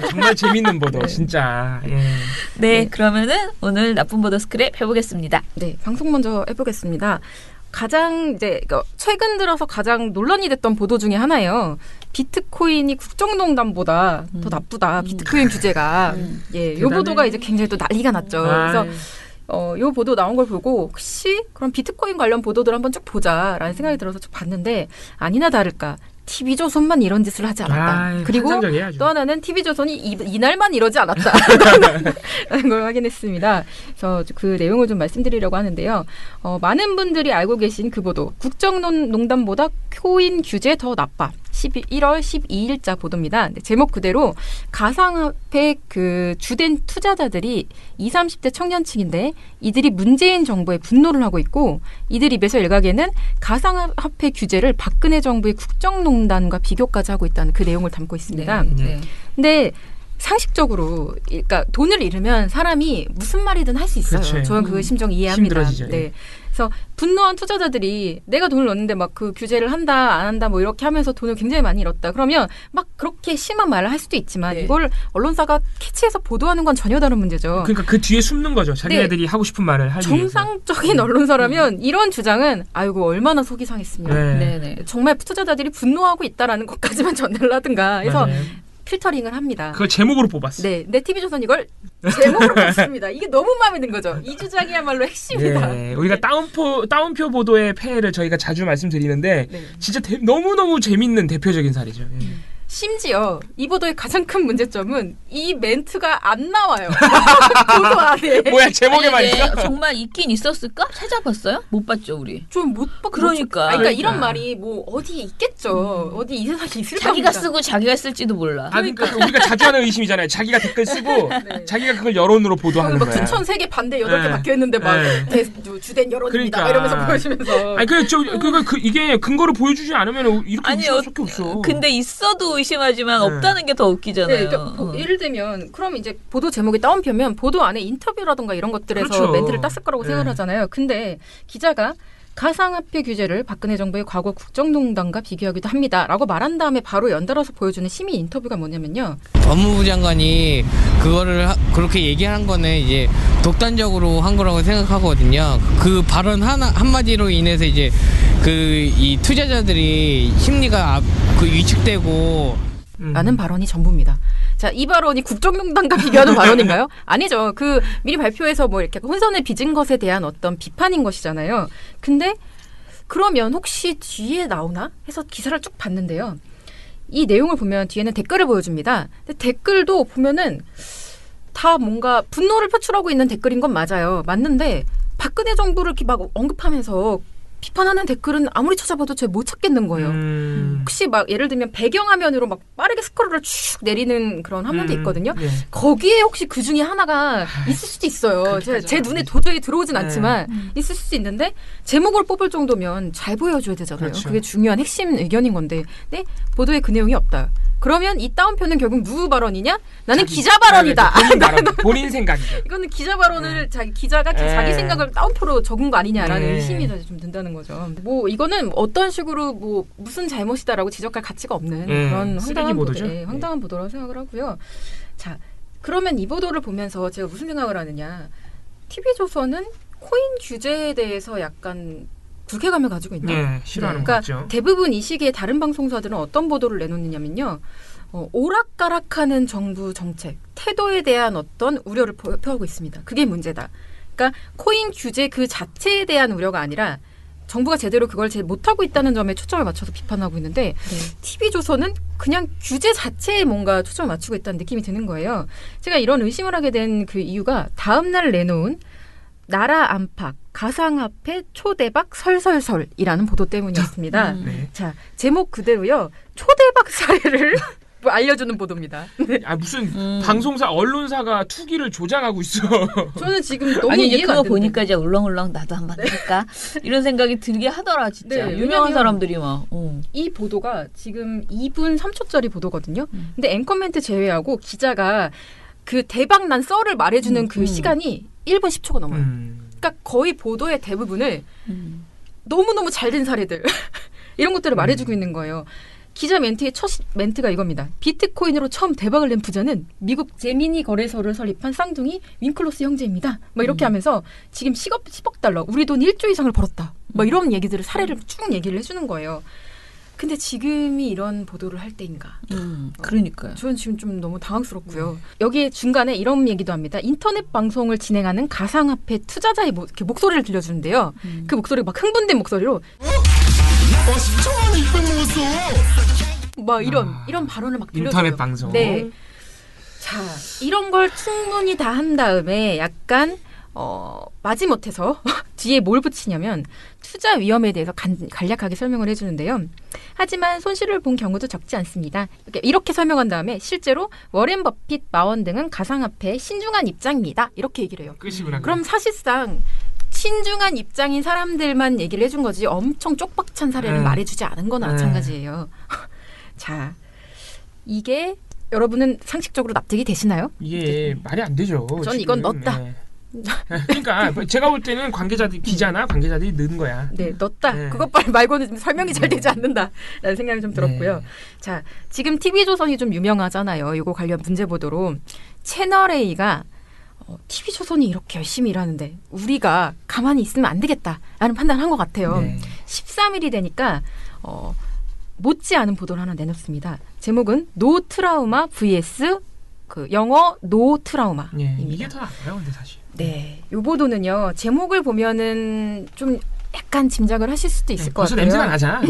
정말 재밌는 보도 진짜. 네, 그러면은 오늘 나쁜 보도 스크랩 해보겠습니다. 네, 방송 먼저 해보겠습니다. 가장 최근 들어서 가장 논란이 됐던 보도 중에 하나예요. 비트코인이 국정농단보다 더 나쁘다. 비트코인 규제가. 예, 요 보도가 이제 굉장히 또 난리가 났죠. 그래서 요 보도 나온 걸 보고 혹시 그럼 비트코인 관련 보도들 한번 쭉 보자라는 생각이 들어서 쭉 봤는데 아니나 다를까. TV조선만 이런 짓을 하지 않았다. 그리고 또 하나는 TV조선이 이날만 이러지 않았다라는 걸 확인했습니다. 그래서 그 내용을 좀 말씀드리려고 하는데요. 많은 분들이 알고 계신 그 보도. 국정농단보다 코인 규제 더 나빠. 1월 12일자 보도입니다. 제목 그대로 가상화폐 그 주된 투자자들이 20, 30대 청년층인데 이들이 문재인 정부에 분노를 하고 있고 이들 입에서 일각에는 가상화폐 규제를 박근혜 정부의 국정농단과 비교까지 하고 있다는 그 내용을 담고 있습니다. 네. 근데 상식적으로 그러니까 돈을 잃으면 사람이 무슨 말이든 할 수 있어요. 그렇죠. 저는 그 심정 이해합니다. 힘들어지죠. 네. 그래서 분노한 투자자들이 내가 돈을 넣었는데 막 그 규제를 한다 안 한다 뭐 이렇게 하면서 돈을 굉장히 많이 잃었다. 그러면 막 그렇게 심한 말을 할 수도 있지만 이걸 언론사가 캐치해서 보도하는 건 전혀 다른 문제죠. 그러니까 그 뒤에 숨는 거죠. 자기네들이 하고 싶은 말을 하기 위해서. 정상적인 언론사라면 이런 주장은 아이고 얼마나 속이 상했으면. 네. 정말 투자자들이 분노하고 있다라는 것까지만 전달을 하든가 해서 맞아요. 필터링을 합니다. 그걸 제목으로 뽑았어. 네, 내 TV조선 이걸 제목으로 뽑습니다. 이게 너무 마음에 든 거죠. 이 주장이야말로 핵심이다. 네, 우리가 따옴표 보도의 폐해를 저희가 자주 말씀드리는데 진짜 너무너무 재밌는 대표적인 사례죠. 심지어 이 보도의 가장 큰 문제점은 이 멘트가 안 나와요. 보도 안에. 뭐야 제목에만 있어? 정말 있긴 있었을까? 찾아봤어요? 못 봤죠 우리. 좀 못 봤고. 그러니까. 그러니까 이런 말이 뭐 어디에 있겠죠. 어디 이 세상에 있을 자기가 겁니다. 쓰고 자기가 쓸지도 몰라. 그러니까 우리가 자주 하는 의심이잖아요. 자기가 댓글 쓰고 네. 자기가 그걸 여론으로 보도하는 막 거야. 추천 3개 반대 8개 네. 박혀 있는데 막 네. 주된 여론입니다. 그러니까. 이러면서 보여주면서. 아니 이게 근거를 보여주지 않으면 이렇게 의심할 수밖에 없어. 근데 있어도 의심하지만 네. 없다는 게 더 웃기잖아요. 네, 그러니까 뭐 예를 들면 그럼 이제 보도 제목이 다운표면 보도 안에 인터뷰라든가 이런 것들에서 그렇죠. 멘트를 땄을 거라고 네. 생각을 하잖아요. 근데 기자가 가상화폐 규제를 박근혜 정부의 과거 국정농단과 비교하기도 합니다라고 말한 다음에 바로 연달아서 보여주는 시민 인터뷰가 뭐냐면요. 법무부 장관이 그거를 그렇게 얘기한 거는 이제 독단적으로 한 거라고 생각하거든요. 그 발언 한마디로 인해서 이제 이 투자자들이 심리가 위축되고 라는 발언이 전부입니다. 자, 이 발언이 국정농단과 비교하는 발언인가요? 아니죠. 미리 발표해서 뭐 이렇게 혼선을 빚은 것에 대한 어떤 비판인 것이잖아요. 근데 그러면 혹시 뒤에 나오나 해서 기사를 쭉 봤는데요. 이 내용을 보면 뒤에는 댓글을 보여줍니다. 근데 댓글도 보면은 다 뭔가 분노를 표출하고 있는 댓글인 건 맞아요. 맞는데 박근혜 정부를 이렇게 막 언급하면서 비판하는 댓글은 아무리 찾아봐도 제가 못 찾겠는 거예요. 혹시 막 예를 들면 배경화면으로 막 빠르게 스크롤을 쭉 내리는 그런 화면도 있거든요. 네. 거기에 혹시 그 중에 하나가 있을 수도 있어요. 제 눈에 도저히 들어오진 않지만 있을 수도 있는데 제목을 뽑을 정도면 잘 보여줘야 되잖아요. 그렇죠. 그게 중요한 핵심 의견인 건데 네? 보도에 그 내용이 없다. 그러면 이 다운표는 결국 누구 발언이냐? 나는 기자 발언이다. 본인 생각이죠. 이거는 기자 발언을 기자가 자기 생각을 다운표로 적은 거 아니냐라는 네. 의심이 사실 좀 든다는 거죠. 뭐 이거는 어떤 식으로 뭐 무슨 잘못이다라고 지적할 가치가 없는 그런 황당한 보도죠. 황당한 보도라고 생각을 하고요. 자, 그러면 이 보도를 보면서 제가 무슨 생각을 하느냐? TV조선은 코인 규제에 대해서 약간 불쾌감을 가지고 있다. 네, 싫어하는 그러니까 거죠. 대부분 이 시기에 다른 방송사들은 어떤 보도를 내놓느냐면요. 오락가락하는 정부 정책, 태도에 대한 어떤 우려를 표하고 있습니다. 그게 문제다. 그러니까 코인 규제 그 자체에 대한 우려가 아니라 정부가 제대로 그걸 못하고 있다는 점에 초점을 맞춰서 비판하고 있는데 TV조선은 그냥 규제 자체에 뭔가 초점을 맞추고 있다는 느낌이 드는 거예요. 제가 이런 의심을 하게 된 그 이유가 다음 날 내놓은 나라 안팎 가상화폐 초대박 설설설이라는 보도 때문이었습니다. 네. 자, 제목 그대로요. 초대박 사례를 알려주는 보도입니다. 네. 무슨 방송사 언론사가 투기를 조장하고 있어. 저는 지금 너무 아니 이제 이해가 그거 안 되는데. 보니까 이제 울렁울렁 나도 한번 할까 이런 생각이 들게 하더라 진짜. 네, 유명한 왜냐면 사람들이 막. 이 보도가 지금 2분 3초짜리 보도거든요. 근데 앵커 멘트 제외하고 기자가 그 대박 난 썰을 말해주는 그 시간이 1분 10초가 넘어요. 그러니까 거의 보도의 대부분을 너무너무 잘된 사례들 이런 것들을 말해주고 있는 거예요. 기자 멘트의 첫 멘트가 이겁니다. 비트코인으로 처음 대박을 낸 부자는 미국 제미니 거래소를 설립한 쌍둥이 윈클로스 형제입니다. 막 이렇게 하면서 지금 10억 달러, 우리 돈 1조 이상을 벌었다. 막 이런 얘기들을 사례를 쭉 얘기를 해주는 거예요. 근데 지금이 이런 보도를 할 때인가? 그러니까요. 저는 지금 좀 너무 당황스럽고요. 여기에 중간에 이런 얘기도 합니다. 인터넷 방송을 진행하는 가상화폐 투자자의 이렇게 목소리를 들려주는데요. 그 목소리가 막 흥분된 목소리로 10천 원 600 먹었어. 막 이런 발언을 막 들려줘요. 인터넷 방송. 네. 자, 이런 걸 충분히 다 한 다음에 약간 마지못해서 뒤에 뭘 붙이냐면 투자 위험에 대해서 간략하게 설명을 해주는데요. 하지만 손실을 본 경우도 적지 않습니다. 이렇게 설명한 다음에 실제로 워렌 버핏, 마원 등은 가상화폐에 신중한 입장입니다. 이렇게 얘기를 해요. 끝이구나. 그럼 사실상 신중한 입장인 사람들만 얘기를 해준 거지 엄청 쪽박찬 사례를 말해주지 않은 거나 마찬가지예요. 자, 이게 여러분은 상식적으로 납득이 되시나요? 이게 말이 안 되죠. 저는 이건 넣었다. 네. 그러니까 제가 볼 때는 기자나 관계자들이 넣은 거야. 네, 넣었다. 네. 그것 말고는 설명이 잘 되지 않는다라는 생각이 좀 들었고요. 네. 자, 지금 TV조선이 좀 유명하잖아요. 이거 관련 문제 보도로 채널A가 TV조선이 이렇게 열심히 일하는데 우리가 가만히 있으면 안 되겠다라는 판단을 한 것 같아요. 네. 13일이 되니까 못지않은 보도를 하나 내놓습니다. 제목은 노 트라우마 vs 그 영어 노 트라우마입니다. 이게 더 나아요, 근데 사실. 네, 이 보도는요. 제목을 보면은 좀 약간 짐작을 하실 수도 있을 것 벌써 같아요. 냄새가 나잖아.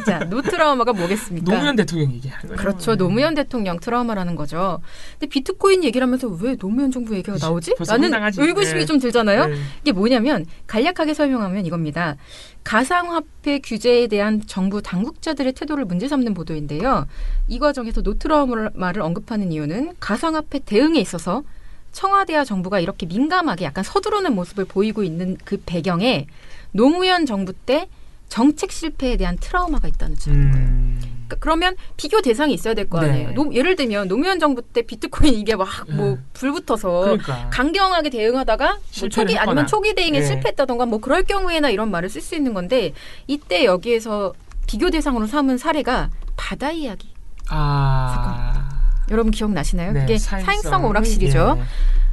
자, 노트라우마가 뭐겠습니까? 노무현 대통령 얘기하는 거죠. 그렇죠. 노무현 대통령 트라우마라는 거죠. 근데 비트코인 얘기를 하면서 왜 노무현 정부 얘기가 나오지? 라는 황당하지. 의구심이 네. 좀 들잖아요. 네. 이게 뭐냐면 간략하게 설명하면 이겁니다. 가상화폐 규제에 대한 정부 당국자들의 태도를 문제 삼는 보도인데요. 이 과정에서 노트라우마를 언급하는 이유는 가상화폐 대응에 있어서 청와대와 정부가 이렇게 민감하게 약간 서두르는 모습을 보이고 있는 그 배경에 노무현 정부 때 정책 실패에 대한 트라우마가 있다는 점인 거예요. 그러면 비교 대상이 있어야 될 거 아니에요. 네. 예를 들면 노무현 정부 때 비트코인 이게 막 뭐 불붙어서 그러니까. 강경하게 대응하다가 뭐 초기 아니면 초기 대응에 네. 실패했다던가 뭐 그럴 경우에나 이런 말을 쓸 수 있는 건데 이때 여기에서 비교 대상으로 삼은 사례가 바다 이야기 사건. 여러분 기억나시나요? 네, 그게 사행성 오락실이죠. 예.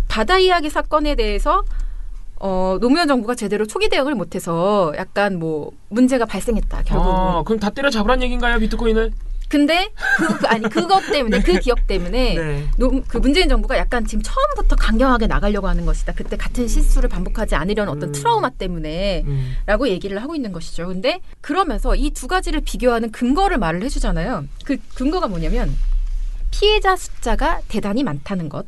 바다 이야기 사건에 대해서 노무현 정부가 제대로 초기 대응을 못해서 약간 뭐 문제가 발생했다 결국은. 그럼 다 때려 잡으란 얘기인가요, 비트코인을? 근데 그것 때문에 네. 그 기억 때문에 네. 그 문재인 정부가 약간 지금 처음부터 강경하게 나가려고 하는 것이다. 그때 같은 실수를 반복하지 않으려는 어떤 트라우마 때문에라고 얘기를 하고 있는 것이죠. 근데 그러면서 이 두 가지를 비교하는 근거를 말을 해주잖아요. 그 근거가 뭐냐면 피해자 숫자가 대단히 많다는 것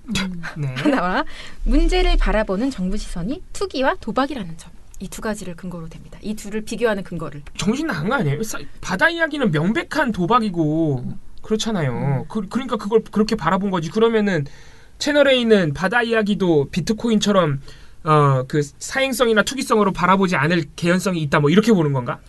네. 하나와 문제를 바라보는 정부 시선이 투기와 도박이라는 점. 이 두 가지를 근거로 됩니다. 이 둘을 비교하는 근거를. 정신 나간 거 아니에요? 바다 이야기는 명백한 도박이고 그렇잖아요. 그러니까 그걸 그렇게 바라본 거지. 그러면은 채널A는 바다 이야기도 비트코인처럼 그 사행성이나 투기성으로 바라보지 않을 개연성이 있다. 뭐 이렇게 보는 건가?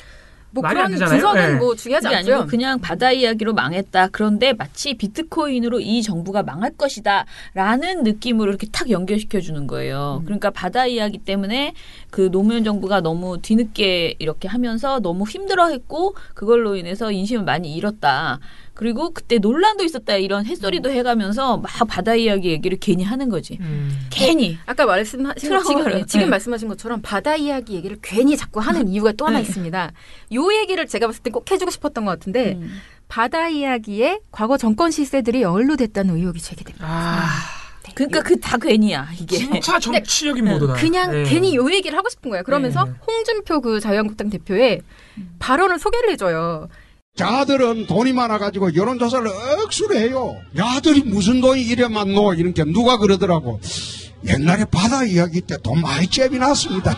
뭐 말이 그런 안 되잖아요. 분석은 네. 뭐 중요하지 그게 않고요. 아니고 그냥 바다 이야기로 망했다. 그런데 마치 비트코인으로 이 정부가 망할 것이다 라는 느낌으로 이렇게 탁 연결시켜 주는 거예요. 그러니까 바다 이야기 때문에 그 노무현 정부가 너무 뒤늦게 이렇게 하면서 너무 힘들어했고 그걸로 인해서 인심을 많이 잃었다. 그리고 그때 논란도 있었다. 이런 햇소리도 해가면서 막 바다 이야기 얘기를 괜히 하는 거지. 괜히. 아까 말씀하신 것 지금 네. 말씀하신 것처럼 바다 이야기 얘기를 괜히 자꾸 하는 이유가 또 하나 있습니다. 요 얘기를 제가 봤을 때 꼭 해주고 싶었던 것 같은데 바다 이야기에 과거 정권 실세들이 연루됐다는 의혹이 제기됩니다. 그러니까 그 다 괜히야 이게. 진짜 정치적인 보도다. 그냥 네. 괜히 요 얘기를 하고 싶은 거예요. 그러면서 홍준표 그 자유한국당 대표의 발언을 소개를 해줘요. 자들은 돈이 많아가지고 여론조사를 억수로 해요. 야들이 무슨 돈이 이래 많노? 이렇게 누가 그러더라고. 옛날에 바다 이야기 때 돈 많이 잽이 났습니다.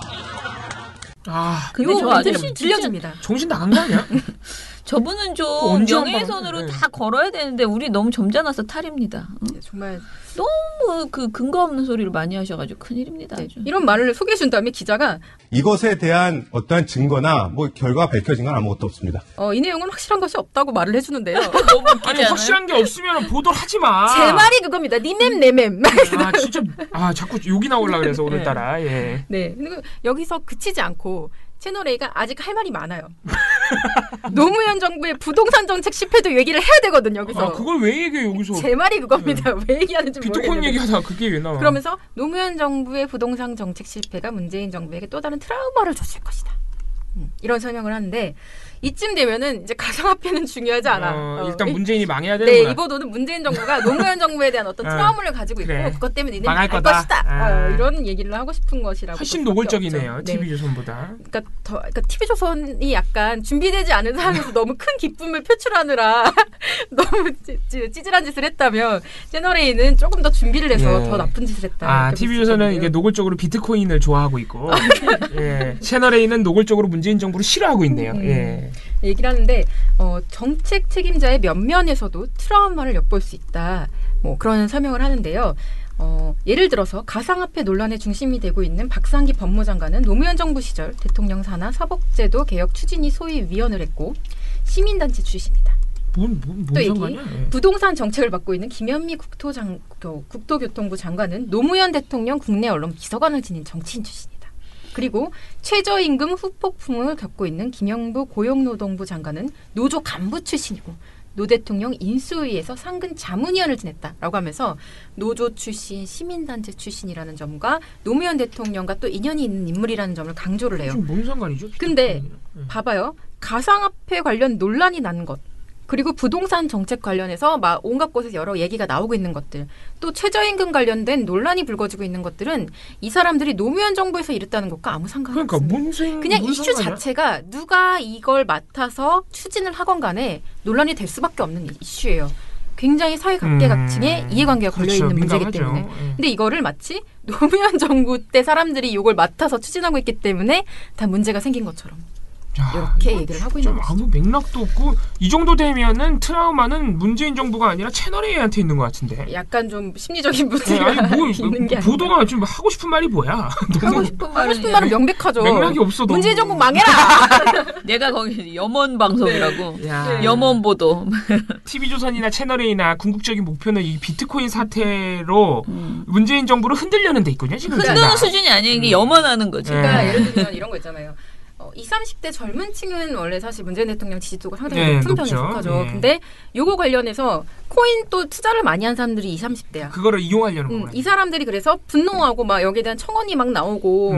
근데 저 아저씨 들려줍니다. 정신 나간 거 아니야? 저분은 좀 언제 명예훼손으로 네. 다 걸어야 되는데 우리 너무 점잖아서 탈입니다. 정말 너무 그 근거 없는 소리를 많이 하셔가지고 큰일입니다. 아주. 이런 말을 소개해 준 다음에 기자가 이것에 대한 어떠한 증거나 뭐 결과가 밝혀진 건 아무것도 없습니다. 이 내용은 확실한 것이 없다고 말을 해주는데요. 너무 웃기지 아니 않아요? 확실한 게 없으면 보도를 하지 마. 제 말이 그겁니다. 니맴 내맴. 진짜 자꾸 욕이 나오려고 그래서 오늘따라. 예. 네. 그리고 여기서 그치지 않고 채널A가 아직 할 말이 많아요. 노무현 정부의 부동산 정책 실패도 얘기를 해야 되거든요. 여기서. 그걸 왜 얘기해 여기서? 제 말이 그겁니다. 왜 얘기하는지 비트코인 모르겠는데. 얘기하다가 그게 왜 나와? 그러면서 노무현 정부의 부동산 정책 실패가 문재인 정부에게 또 다른 트라우마를 줬을 것이다. 이런 설명을 하는데 이쯤 되면은 이제 가상화폐는 중요하지 않아. 일단 문재인이 망해야 네, 되는구나. 이 보도는 문재인 정부가 노무현 정부에 대한 어떤 트라우마를 가지고 있고 그래. 그것 때문에 니네는 망할 할 거다. 것이다. 이런 얘기를 하고 싶은 것이라고. 훨씬 볼 수밖에 노골적이네요. 없죠. TV조선보다. 그러니까 TV조선이 약간 준비되지 않은 상황에서 너무 큰 기쁨을 표출하느라 너무 찌질한 짓을 했다면 채널A는 조금 더 준비를 해서 예. 더 나쁜 짓을 했다. TV조선은 이게 노골적으로 비트코인을 좋아하고 있고 예. 채널A는 노골적으로 문재인 정부를 싫어하고 있네요. 예. 얘기를 하는데 정책 책임자의 면면에서도 트라우마를 엿볼 수 있다. 뭐 그런 설명을 하는데요. 예를 들어서 가상화폐 논란의 중심이 되고 있는 박상기 법무장관은 노무현 정부 시절 대통령 산하 사법제도 개혁 추진위 소위 위원을 했고 시민단체 출신이다. 뭔 또 상관이야? 예. 부동산 정책을 맡고 있는 김현미 국토교통부 장관은 노무현 대통령 국내 언론 비서관을 지닌 정치인 출신이다. 그리고 최저임금 후폭풍을 겪고 있는 김영부 고용노동부 장관은 노조 간부 출신이고 노 대통령 인수위에서 상근 자문위원을 지냈다라고 하면서 노조 출신, 시민단체 출신이라는 점과 노무현 대통령과 또 인연이 있는 인물이라는 점을 강조를 해요. 지금 뭔 상관이죠? 근데 봐봐요. 가상화폐 관련 논란이 나는 것. 그리고 부동산 정책 관련해서 막 온갖 곳에서 여러 얘기가 나오고 있는 것들, 또 최저임금 관련된 논란이 불거지고 있는 것들은 이 사람들이 노무현 정부에서 이랬다는 것과 아무 상관이 없습니다. 그냥 이슈 자체가 누가 이걸 맡아서 추진을 하건 간에 논란이 될 수밖에 없는 이슈예요. 굉장히 사회 각계각층의 이해관계가 걸려있는 문제이기 때문에. 근데 이거를 마치 노무현 정부 때 사람들이 이걸 맡아서 추진하고 있기 때문에 다 문제가 생긴 것처럼 이렇게 얘기를 하고 있는 거죠. 아무 맥락도 없고 이 정도 되면은 트라우마는 문재인 정부가 아니라 채널A한테 있는 것 같은데. 약간 좀 심리적인 문제가 있는 게 보도가 좀 하고 싶은 말이 뭐야? 하고 싶은 말은 명백하죠. 맥락이 없어. 문재인 정부 망해라. 내가 거기 염원 방송이라고. 염원 보도. TV조선이나 채널A나 궁극적인 목표는 이 비트코인 사태로 문재인 정부를 흔들려는 데 있거든요. 지금 흔드는 수준이 아니에요. 이게 염원하는 거지. 그러니까 예를 들면 이런 거 있잖아요. 20, 30대 젊은 층은 원래 사실 문재인 대통령 지지도가 상당히 높은 편에 속하죠. 근데 요거 관련해서 코인 또 투자를 많이 한 사람들이 20, 30대야. 그거를 이용하려는 거예요. 이 사람들이 그래서 분노하고 막 여기에 대한 청원이 막 나오고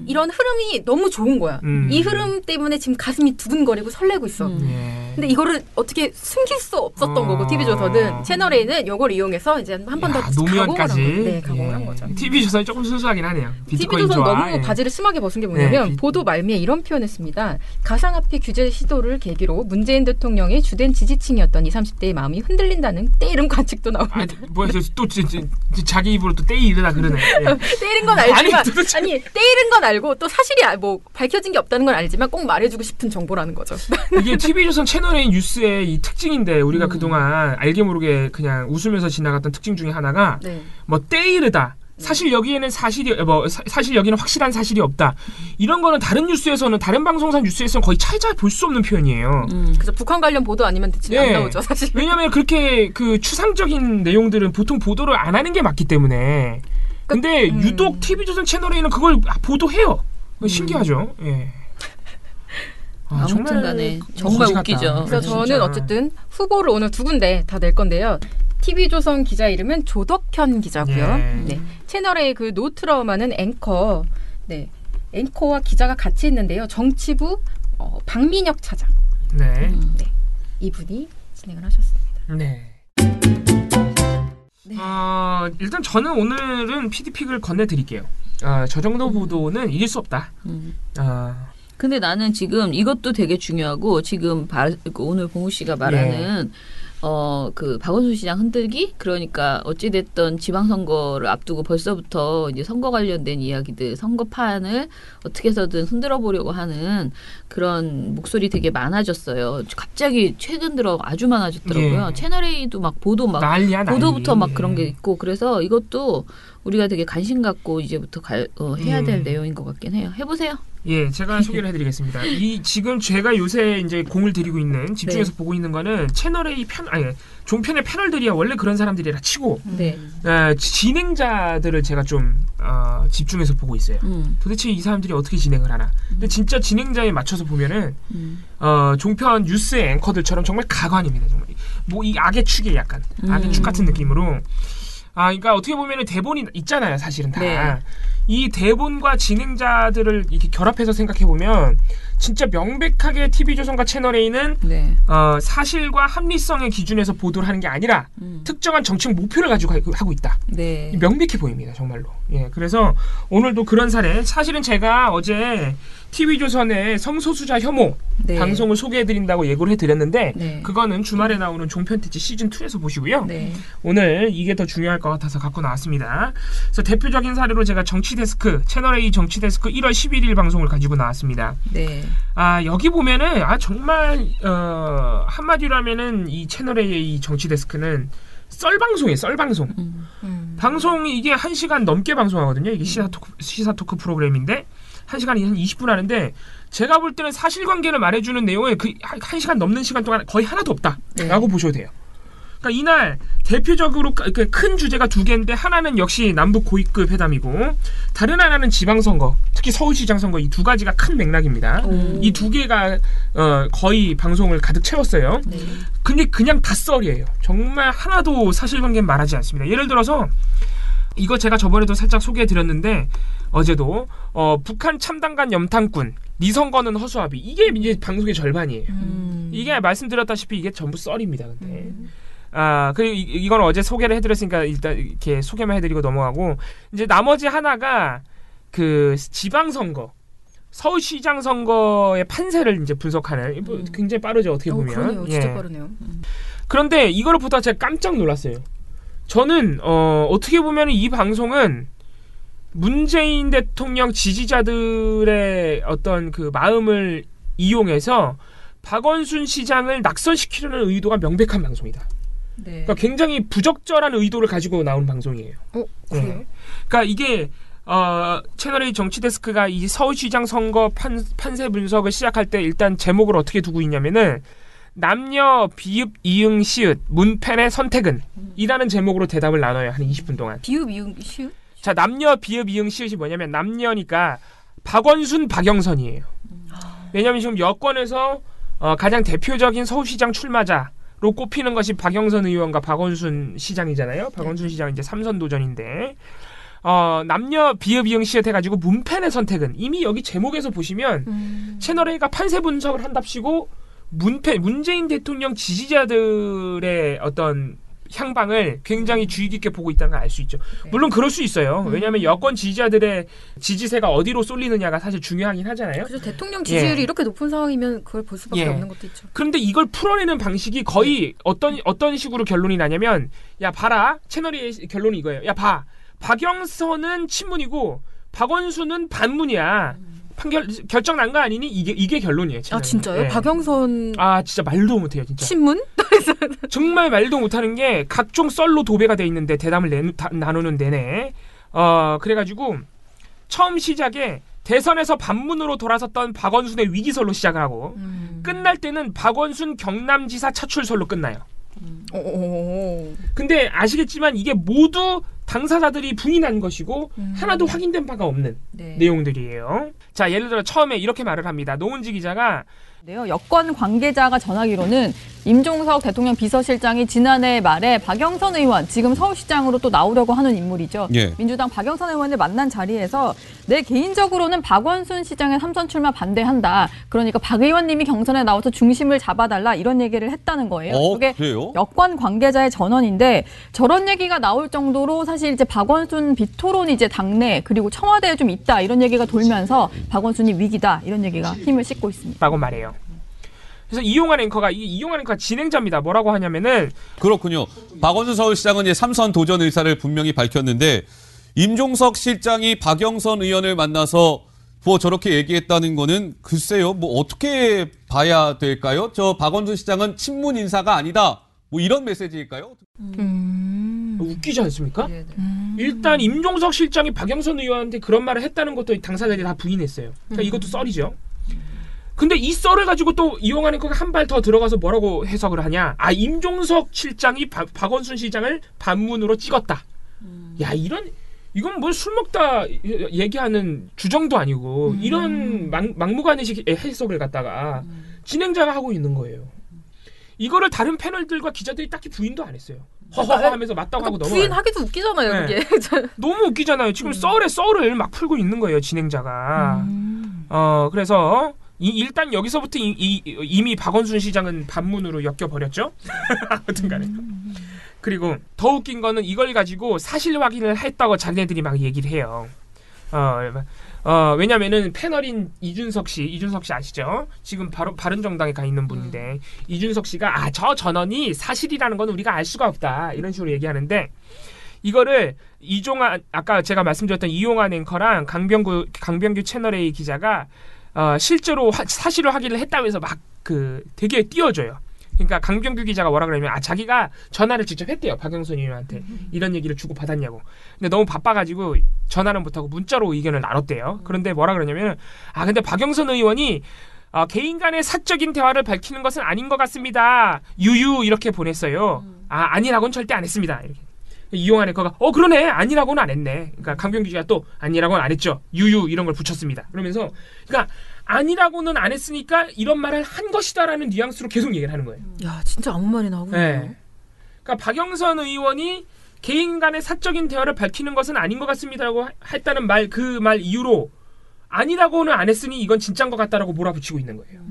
이런 흐름이 너무 좋은 거야. 이 흐름 때문에 지금 가슴이 두근거리고 설레고 있어. 근데 이거를 어떻게 숨길 수 없었던 거고 TV조선은 채널A는 요걸 이용해서 이제 한 번 더 노무현까지 가공을 한 거죠. TV조선이 조금 순수하긴 하네요. TV조선 너무 바지를 심하게 벗은 게 뭐냐면 보도 말미에 이런 표현했습니다. 가상화폐 규제 시도를 계기로 문재인 대통령의 주된 지지층이었던 20, 30대의 마음이 흔들린다는 때이름 관측도 나옵니다. 뭐야 또 자기 입으로 또 때이르다 그러네. 때이른 건 알지만 때이른 건 알고 또 사실이 뭐 밝혀진 게 없다는 건 알지만 꼭 말해주고 싶은 정보라는 거죠. 이게 TV조선 채널A 뉴스의 이 특징인데 우리가 그동안 알게 모르게 그냥 웃으면서 지나갔던 특징 중에 하나가 뭐 때이르다. 사실 여기에는 사실 여기는 확실한 사실이 없다. 이런 거는 다른 뉴스에서는 다른 방송사 뉴스에서는 거의 찾아 볼 수 없는 표현이에요. 그래서 북한 관련 보도 아니면 대체 안 나오죠, 사실. 왜냐하면 그렇게 그 추상적인 내용들은 보통 보도를 안 하는 게 맞기 때문에. 근데 유독 TV조선 채널A는 그걸 보도해요. 신기하죠. 예. 아무튼간에 정말 웃기죠. 그래서 저는 어쨌든 후보를 오늘 두 군데 다 낼 건데요. TV조선 기자 이름은 조덕현 기자고요. 네. 채널A 그 노트라우마는 앵커. 네. 앵커와 기자가 같이 했는데요. 정치부 박민혁 차장. 네. 이분이 진행을 하셨습니다. 네. 일단 저는 오늘은 PD픽을 건네드릴게요. 저 정도 보도는 이길 수 없다. 근데 나는 지금 이것도 되게 중요하고 지금 오늘 봉우 씨가 말하는 그 박원순 시장 흔들기? 그러니까 어찌됐든 지방선거를 앞두고 벌써부터 이제 선거 관련된 이야기들, 선거판을 어떻게 해서든 흔들어 보려고 하는 그런 목소리 되게 많아졌어요. 갑자기 최근 들어 아주 많아졌더라고요. 채널A도 막 보도부터 막 그런 게 있고 그래서 이것도 우리가 되게 관심 갖고 이제부터 해야 될 내용인 것 같긴 해요. 해보세요. 예, 제가 소개를 해드리겠습니다. 지금 제가 요새 이제 공을 들이고 있는 집중해서 보고 있는 거는 채널A 종편의 패널들이야 원래 그런 사람들이라 치고 진행자들을 제가 좀 집중해서 보고 있어요. 도대체 이 사람들이 어떻게 진행을 하나. 근데 진짜 진행자에 맞춰서 보면은 종편 뉴스의 앵커들처럼 정말 가관입니다. 정말 뭐 이 악의 축이 약간 악의 축 같은 느낌으로. 그러니까 어떻게 보면은 대본이 있잖아요, 사실은 다. 이 대본과 진행자들을 이렇게 결합해서 생각해 보면 진짜 명백하게 TV조선과 채널A는 사실과 합리성의 기준에서 보도를 하는 게 아니라 특정한 정책 목표를 가지고 하고 있다. 명백해 보입니다, 정말로. 예, 그래서 오늘도 그런 사례. 사실은 제가 어제 TV조선의 성소수자 혐오 방송을 소개해드린다고 예고를 해드렸는데 그거는 주말에 나오는 종편특집 시즌2에서 보시고요. 오늘 이게 더 중요할 것 같아서 갖고 나왔습니다. 그래서 대표적인 사례로 제가 정치데스크, 채널A 정치데스크 1월 11일 방송을 가지고 나왔습니다. 여기 보면은 정말 한마디로 하면은 이 채널A 정치데스크는 썰방송이에요. 썰방송. 방송이 이게 1시간 넘게 방송하거든요. 이게 시사 토크 프로그램인데 1시간이 한 20분 하는데 제가 볼 때는 사실관계를 말해주는 내용에 그 1시간 넘는 시간 동안 거의 하나도 없다라고 보셔도 돼요. 그러니까 이날 대표적으로 큰 주제가 두 개인데 하나는 역시 남북 고위급 회담이고 다른 하나는 지방선거, 특히 서울시장 선거 이 두 가지가 큰 맥락입니다. 이 두 개가 거의 방송을 가득 채웠어요. 근데 그냥 다 썰이에요. 정말 하나도 사실관계는 말하지 않습니다. 예를 들어서 이거 제가 저번에도 살짝 소개해드렸는데 어제도 북한 참담관 염탐꾼 네 선거는 허수아비 이게 이제 방송의 절반이에요. 이게 말씀드렸다시피 이게 전부 썰입니다. 근데 그리고 이건 어제 소개를 해드렸으니까 일단 이렇게 소개만 해드리고 넘어가고 이제 나머지 하나가 그 지방선거. 서울시장 선거의 판세를 이제 분석하는 굉장히 빠르죠 어떻게 보면. 그러네요. 진짜 빠르네요. 그런데 이거를 보다가 제가 깜짝 놀랐어요. 저는 어떻게 보면 이 방송은 문재인 대통령 지지자들의 어떤 그 마음을 이용해서 박원순 시장을 낙선시키려는 의도가 명백한 방송이다. 네. 그러니까 굉장히 부적절한 의도를 가지고 나온 방송이에요. 그래요? 네. 그러니까 이게 채널A 정치데스크가 이 서울시장 선거 판세 분석을 시작할 때 일단 제목을 어떻게 두고 있냐면은 남녀 비읍 이응 시읒 문펜의 선택은 이라는 제목으로 대답을 나눠요. 한 20분 동안. 비읍 이응 시읒? 자, 남녀 비읍 이응 시읒이 뭐냐면 남녀니까 박원순 박영선이에요. 왜냐하면 지금 여권에서 가장 대표적인 서울시장 출마자로 꼽히는 것이 박영선 의원과 박원순 시장이잖아요. 박원순 시장 이제 3선 도전인데 남녀 비읍 이응 시읒 해가지고 문펜의 선택은 이미 여기 제목에서 보시면 채널A가 판세 분석을 한답시고 문재인 대통령 지지자들의 어떤 향방을 굉장히 주의 깊게 보고 있다는 걸 알 수 있죠. 물론 그럴 수 있어요. 왜냐하면 여권 지지자들의 지지세가 어디로 쏠리느냐가 사실 중요하긴 하잖아요. 그래서 대통령 지지율이 이렇게 높은 상황이면 그걸 볼 수밖에 없는 것도 있죠. 그런데 이걸 풀어내는 방식이 거의 어떤 식으로 결론이 나냐면 야 봐라 채널의 결론이 이거예요. 야 봐 박영선은 친문이고 박원순은 반문이야. 결정 난 거 아니니? 이게 결론이에요. 아 진짜요? 네. 박영선 진짜 말도 못해요. 진짜. 친문? 정말 말도 못하는 게 각종 썰로 도배가 돼 있는데 대담을 나누는 내내 그래가지고 처음 시작에 대선에서 반문으로 돌아섰던 박원순의 위기설로 시작을 하고 끝날 때는 박원순 경남지사 차출설로 끝나요. 근데 아시겠지만 이게 모두 당사자들이 부인한 것이고 하나도 확인된 바가 없는 내용들이에요. 자, 예를 들어 처음에 이렇게 말을 합니다. 노은지 기자가 여권 관계자가 전하기로는 임종석 대통령 비서실장이 지난해 말에 박영선 의원, 지금 서울시장으로 또 나오려고 하는 인물이죠. 민주당 박영선 의원을 만난 자리에서 내 개인적으로는 박원순 시장의 3선 출마 반대한다. 그러니까 박 의원님이 경선에 나와서 중심을 잡아달라 이런 얘기를 했다는 거예요. 그게 그래요? 여권 관계자의 전언인데 저런 얘기가 나올 정도로 사실 이제 박원순 비토론이 이제 당내 그리고 청와대에 좀 있다 이런 얘기가 돌면서 박원순이 위기다 이런 얘기가 힘을 싣고 있습니다. 라고 말해요. 그래서 이용환 앵커가 진행자입니다. 뭐라고 하냐면은 그렇군요. 박원순 서울시장은 이제 3선 도전 의사를 분명히 밝혔는데 임종석 실장이 박영선 의원을 만나서 뭐 저렇게 얘기했다는 거는 글쎄요. 뭐 어떻게 봐야 될까요? 저 박원순 시장은 친문 인사가 아니다. 뭐 이런 메시지일까요? 웃기지 않습니까? 일단 임종석 실장이 박영선 의원한테 그런 말을 했다는 것도 당사자들이 다 부인했어요. 그러니까 이것도 썰이죠. 근데 이 썰을 가지고 또 이용하는 거가 한 발 더 들어가서 뭐라고 해석을 하냐? 임종석 실장이 박원순 시장을 반문으로 찍었다. 야, 이건 뭐 술 먹다 얘기하는 주정도 아니고 이런 막무가내식 해석을 갖다가 진행자가 하고 있는 거예요. 이거를 다른 패널들과 기자들이 딱히 부인도 안 했어요. 허허허 하면서 맞다고 하고 넘어가요. 부인하기도 웃기잖아요. 그게. 너무 웃기잖아요. 지금 썰을 막 풀고 있는 거예요. 진행자가. 그래서 일단 여기서부터 이미 박원순 시장은 반문으로 엮여버렸죠. 아무튼 간에. 그리고 더 웃긴 거는 이걸 가지고 사실 확인을 했다고 자기네들이 막 얘기를 해요. 왜냐면은 패널인 이준석 씨 아시죠? 지금 바로 바른정당에 가 있는 분인데 이준석 씨가 저 전언이 사실이라는 건 우리가 알 수가 없다 이런 식으로 얘기하는데 이거를 아까 제가 말씀드렸던 이용환 앵커랑 강병규 채널A 기자가 실제로 사실을 확인을 했다면서 막 되게 띄워줘요. 그러니까 강병규 기자가 뭐라 그러냐면 자기가 전화를 직접 했대요. 박영선 의원한테 이런 얘기를 주고 받았냐고. 근데 너무 바빠가지고 전화는 못하고 문자로 의견을 나눴대요. 그런데 뭐라 그러냐면 근데 박영선 의원이 개인 간의 사적인 대화를 밝히는 것은 아닌 것 같습니다. 유유 이렇게 보냈어요. 아니라고는 절대 안 했습니다. 이렇게. 이용환 앵커가 그러네 아니라고는 안 했네. 그러니까 강병규 기자가 또 아니라고는 안 했죠. 유유 이런 걸 붙였습니다. 그러면서 그러니까 아니라고는 안 했으니까 이런 말을 한 것이다라는 뉘앙스로 계속 얘기를 하는 거예요. 야 진짜 아무 말이나 하고 있네요. 네. 그러니까 박영선 의원이 개인 간의 사적인 대화를 밝히는 것은 아닌 것 같습니다라고 했다는 그 말 이유로 아니라고는 안 했으니 이건 진짜인 것 같다라고 몰아붙이고 있는 거예요.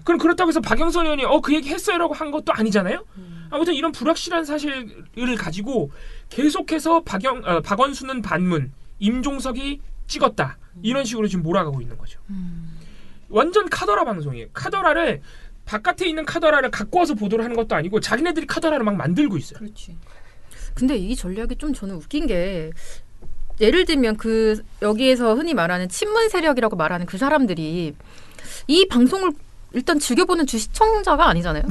그럼 그렇다고 해서 박영선 의원이 그 얘기 했어요라고 한 것도 아니잖아요. 아무튼 이런 불확실한 사실을 가지고 계속해서 박원순은 반문, 임종석이 찍었다. 이런 식으로 지금 몰아가고 있는 거죠. 완전 카더라 방송이에요. 카더라를 바깥에 있는 카더라를 갖고 와서 보도를 하는 것도 아니고 자기네들이 카더라를 막 만들고 있어요. 그렇지. 근데 이 전략이 좀 저는 웃긴 게 예를 들면 여기에서 흔히 말하는 친문 세력이라고 말하는 그 사람들이 이 방송을 일단 즐겨보는 주시청자가 아니잖아요.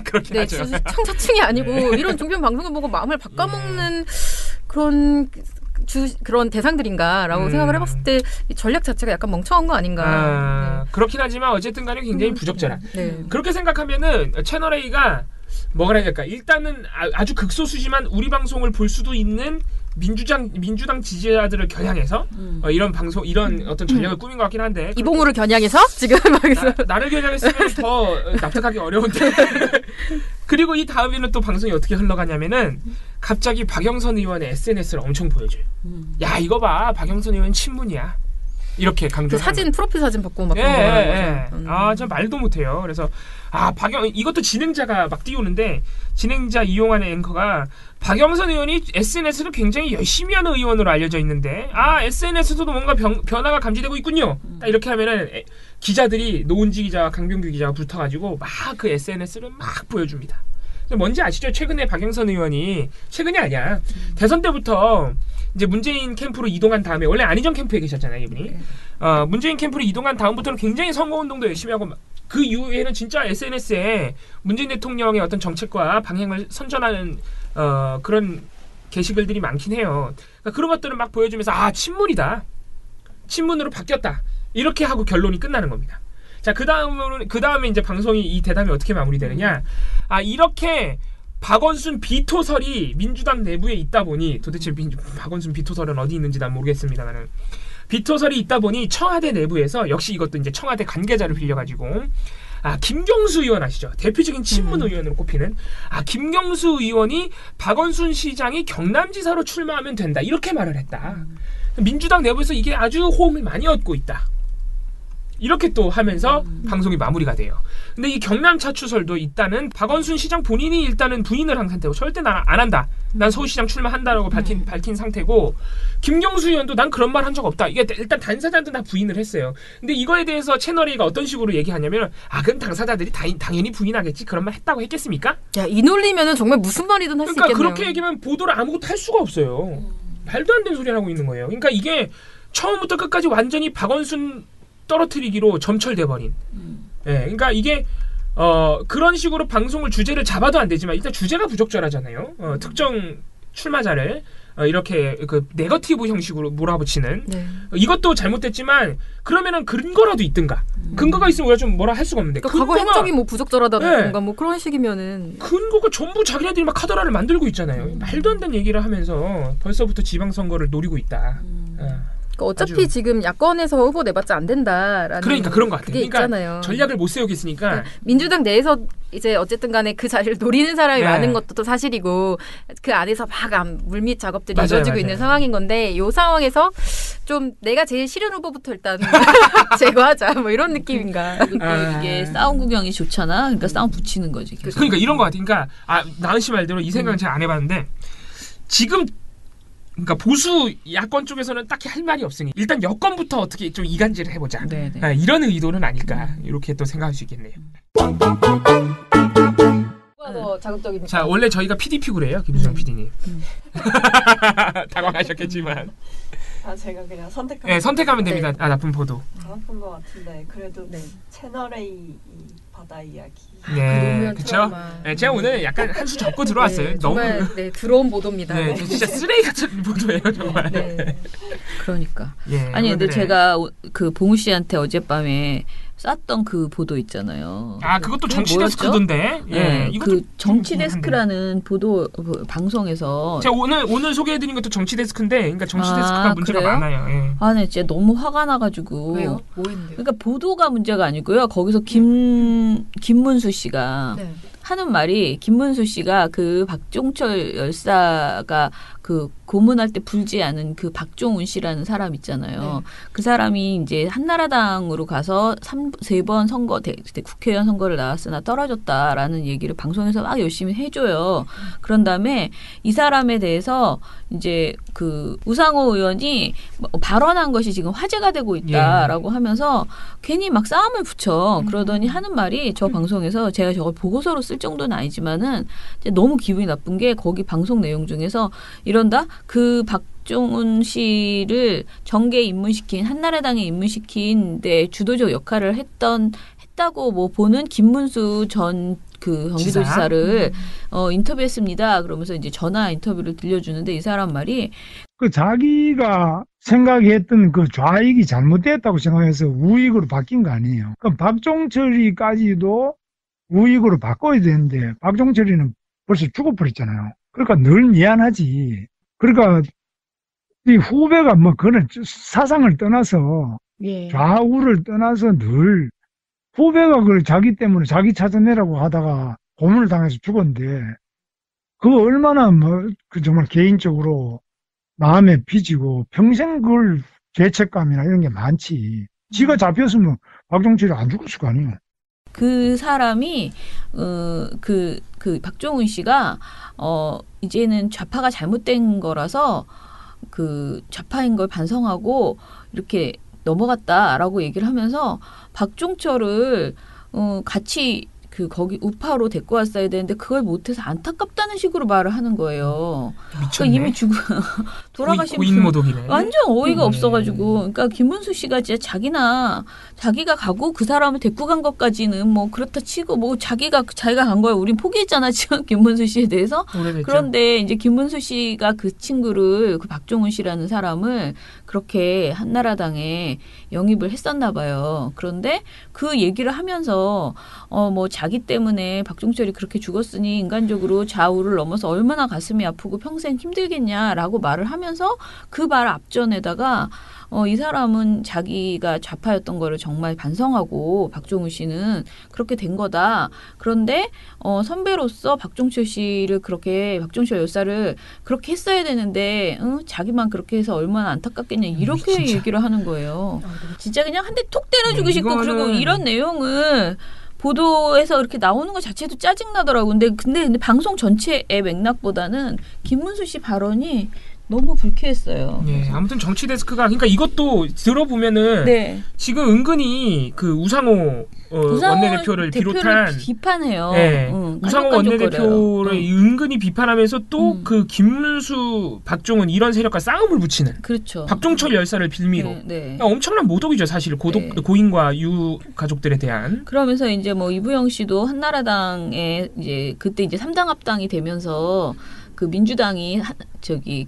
그렇긴 하죠. 주시청자층이 아니고 이런 종편 방송을 보고 마음을 바꿔먹는 그런 대상들인가라고 생각을 해봤을 때 이 전략 자체가 약간 멍청한 거 아닌가. 그렇긴 하지만 어쨌든 간에 굉장히 부적절한. 그렇게 생각하면은 채널A가 뭐가 해야 될까? 일단은 아주 극소수지만 우리 방송을 볼 수도 있는 민주당 지지자들을 겨냥해서 이런 어떤 전략을 꾸민 것 같긴 한데 이봉우를 겨냥해서 지금 나를 겨냥했으면 더 납득하기 어려운데 그리고 이 다음에는 또 방송이 어떻게 흘러가냐면은 갑자기 박영선 의원의 SNS를 엄청 보여줘요. 야 이거 봐 박영선 의원 친문이야. 이렇게 강조를 사진 프로필 사진 받고 막 저 말도 못해요. 그래서 이것도 진행자가 막 띄우는데 진행자 이용하는 앵커가 박영선 의원이 SNS를 굉장히 열심히 하는 의원으로 알려져 있는데 SNS에서도 뭔가 변화가 감지되고 있군요. 딱 이렇게 하면은 기자들이 노은지 기자와 강병규 기자가 붙어가지고 막 그 SNS를 막 보여줍니다. 뭔지 아시죠? 최근에 박영선 의원이 최근이 아니야. 대선 때부터 이제 문재인 캠프로 이동한 다음에 원래 안희정 캠프에 계셨잖아요, 이분이. 문재인 캠프로 이동한 다음부터는 굉장히 선거운동도 열심히 하고 그 이후에는 진짜 SNS에 문재인 대통령의 어떤 정책과 방향을 선전하는 그런 게시글들이 많긴 해요. 그러니까 그런 것들을 막 보여주면서 친문이다. 친문으로 바뀌었다. 이렇게 하고 결론이 끝나는 겁니다. 자, 그 다음에 이제 방송이 이 대담이 어떻게 마무리되느냐. 이렇게 박원순 비토설이 민주당 내부에 있다 보니 도대체 박원순 비토설은 어디 있는지 난 모르겠습니다만은 비토설이 있다 보니 청와대 내부에서 역시 이것도 이제 청와대 관계자를 빌려가지고 김경수 의원 아시죠? 대표적인 친문 의원으로 꼽히는 김경수 의원이 박원순 시장이 경남지사로 출마하면 된다 이렇게 말을 했다. 민주당 내부에서 이게 아주 호응을 많이 얻고 있다. 이렇게 또 하면서 방송이 마무리가 돼요. 근데 이 경남 차추설도 일단은 박원순 시장 본인이 일단은 부인을 한 상태고 절대 난 안 한다. 난 서울시장 출마한다라고 밝힌 상태고 김경수 의원도 난 그런 말 한 적 없다. 이게 일단 당사자들은 다 부인을 했어요. 근데 이거에 대해서 채널A가 어떤 식으로 얘기하냐면 그럼 당사자들이 당연히 부인하겠지. 그런 말 했다고 했겠습니까? 야, 이 논리면은 정말 무슨 말이든 할 수 있겠네요. 그러니까 그렇게 얘기하면 보도를 아무것도 할 수가 없어요. 말도 안 되는 소리 하고 있는 거예요. 그러니까 이게 처음부터 끝까지 완전히 박원순 떨어뜨리기로 점철돼버린. 그러니까 이게 그런 식으로 방송을 주제를 잡아도 안 되지만 일단 주제가 부적절하잖아요. 특정 출마자를 이렇게 그 네거티브 형식으로 몰아붙이는 이것도 잘못됐지만 그러면은 근거라도 있든가. 근거가 있으면 우리가 좀 뭐라 할 수가 없는데 그러니까 과거 행적이 뭐 부적절하다든가 뭐 그런 식이면은 근거가 전부 자기네들이 막 카더라를 만들고 있잖아요. 말도 안 되는 얘기를 하면서 벌써부터 지방선거를 노리고 있다. 어차피 지금 야권에서 후보 내봤자 안 된다라는 그러니까 그런 것 같아요. 그러니까 있잖아요. 전략을 못 세우겠으니까 그러니까 민주당 내에서 이제 어쨌든 간에 그 자리를 노리는 사람이 많은 것도 또 사실이고 그 안에서 막 물밑 작업들이 이루어지고 있는 상황인 건데 이 상황에서 좀 내가 제일 싫은 후보부터 일단 제거하자 뭐 이런 느낌인가. 이게 싸움 구경이 좋잖아. 그러니까 싸움 붙이는 거지. 계속. 그러니까 이런 것 같아. 그러니까 나은 씨 말대로 이 생각은 잘 안 해봤는데 지금 그러니까 보수 야권 쪽에서는 딱히 할 말이 없으니 일단 여권부터 어떻게 좀 이간질을 해보자. 이런 의도는 아닐까 이렇게 또 생각할 수 있겠네요. 더 자극적입니다. 자, 원래 저희가 PD피구래요, 김수정 PD님. 당황하셨겠지만. 제가 그냥 선택하면. 네, 선택하면 됩니다. 나쁜 보도. 나쁜 것 같은데 그래도 채널A 바다 이야기. 네, 그렇죠. 네, 제가 오늘 약간 한 수 접고 들어왔어요. 정말, 너무 들어온 보도입니다. 네, 진짜 쓰레기 같은 보도예요, 정말. 그러니까. 아니 근데 제가 그 봉우 씨한테 어젯밤에 쌌던 그 보도 있잖아요. 그것도 정치 데스크던데. 그 정치 데스크라는 보도 방송에서 제가 오늘 소개해드린 것도 정치 데스크인데, 그러니까 정치 데스크가 문제가 그래요? 많아요. 네, 진짜 너무 화가 나가지고. 왜요? 뭐 했는데요? 그러니까 보도가 문제가 아니고요. 거기서 김문수 씨가 하는 말이 김문수 씨가 그 박종철 열사가 그 고문할 때 불지 않은 그 박종훈 씨라는 사람 있잖아요. 네. 그 사람이 이제 한나라당으로 가서 3번 선거 국회의원 선거를 나왔으나 떨어졌다라는 얘기를 방송에서 막 열심히 해줘요. 그런 다음에 이 사람에 대해서 이제 그 우상호 의원이 발언한 것이 지금 화제가 되고 있다라고 하면서 괜히 막 싸움을 붙여. 그러더니 하는 말이 저 방송에서 제가 저걸 보고서로 쓸 정도는 아니지만은 너무 기분이 나쁜 게 거기 방송 내용 중에서 이런다. 그 박종훈 씨를 정계에 입문시킨 한나라당에 입문시킨 데 주도적 역할을 했다고 뭐 보는 김문수 전 그 경기도지사를 인터뷰했습니다. 그러면서 이제 전화 인터뷰를 들려주는데 이 사람 말이 그 자기가 생각했던 그 좌익이 잘못됐다고 생각해서 우익으로 바뀐 거 아니에요. 그럼 박종철이까지도 우익으로 바꿔야 되는데 박종철이는 벌써 죽어버렸잖아요. 그러니까 늘 미안하지. 그러니까 이 후배가 뭐 그런 사상을 떠나서 좌우를 떠나서 늘 후배가 그걸 자기 때문에 자기 찾아내라고 하다가 고문을 당해서 죽었는데 그거 얼마나 뭐 그 정말 개인적으로 마음에 빚이고 평생 그걸 죄책감이나 이런 게 많지. 지가 잡혔으면 박종철이 안 죽었을 거 아니에요. 그 사람이 그 박종훈 씨가 이제는 좌파가 잘못된 거라서 그 좌파인 걸 반성하고 이렇게 넘어갔다라고 얘기를 하면서 박종철을 같이 그 거기 우파로 데리고 왔어야 되는데 그걸 못해서 안타깝다는 식으로 말을 하는 거예요. 그러니까 이미 돌아가신 고인모독이네. 완전 어이가 없어가지고 그러니까 김문수 씨가 진짜 자기가 가고 그 사람을 데리고 간 것까지는 뭐 그렇다 치고 뭐 자기가 간 거야. 우린 포기했잖아 지금 김문수 씨에 대해서. 오래됐죠. 그런데 이제 김문수 씨가 그 친구를 그 박종훈 씨라는 사람을 그렇게 한나라당에 영입을 했었나 봐요. 그런데 그 얘기를 하면서 뭐 자기 때문에 박종철이 그렇게 죽었으니 인간적으로 좌우를 넘어서 얼마나 가슴이 아프고 평생 힘들겠냐라고 말을 하면서 그 말 앞전에다가 이 사람은 자기가 좌파였던 거를 정말 반성하고 박종훈 씨는 그렇게 된 거다. 그런데 선배로서 박종철 씨를 그렇게 박종철 열사를 그렇게 했어야 되는데 자기만 그렇게 해서 얼마나 안타깝겠냐 이렇게 얘기를 하는 거예요. 진짜 그냥 한 대 톡 때려주고 싶고 그리고 이런 내용을 보도에서 이렇게 나오는 것 자체도 짜증나더라고. 근데 방송 전체의 맥락보다는 김문수 씨 발언이 너무 불쾌했어요. 네, 아무튼 정치 데스크가 그러니까 이것도 들어보면은 지금 은근히 그 우상호 원내대표를 비롯한 비판해요. 네, 우상호 원내대표를 은근히 비판하면서 또 그 김문수, 박종훈 이런 세력과 싸움을 붙이는. 그렇죠. 박종철 열사를 빌미로. 그러니까 엄청난 모독이죠, 사실 고인과 유 가족들에 대한. 그러면서 이제 뭐 이부영 씨도 한나라당에 이제 그때 이제 3당 합당이 되면서. 그 민주당이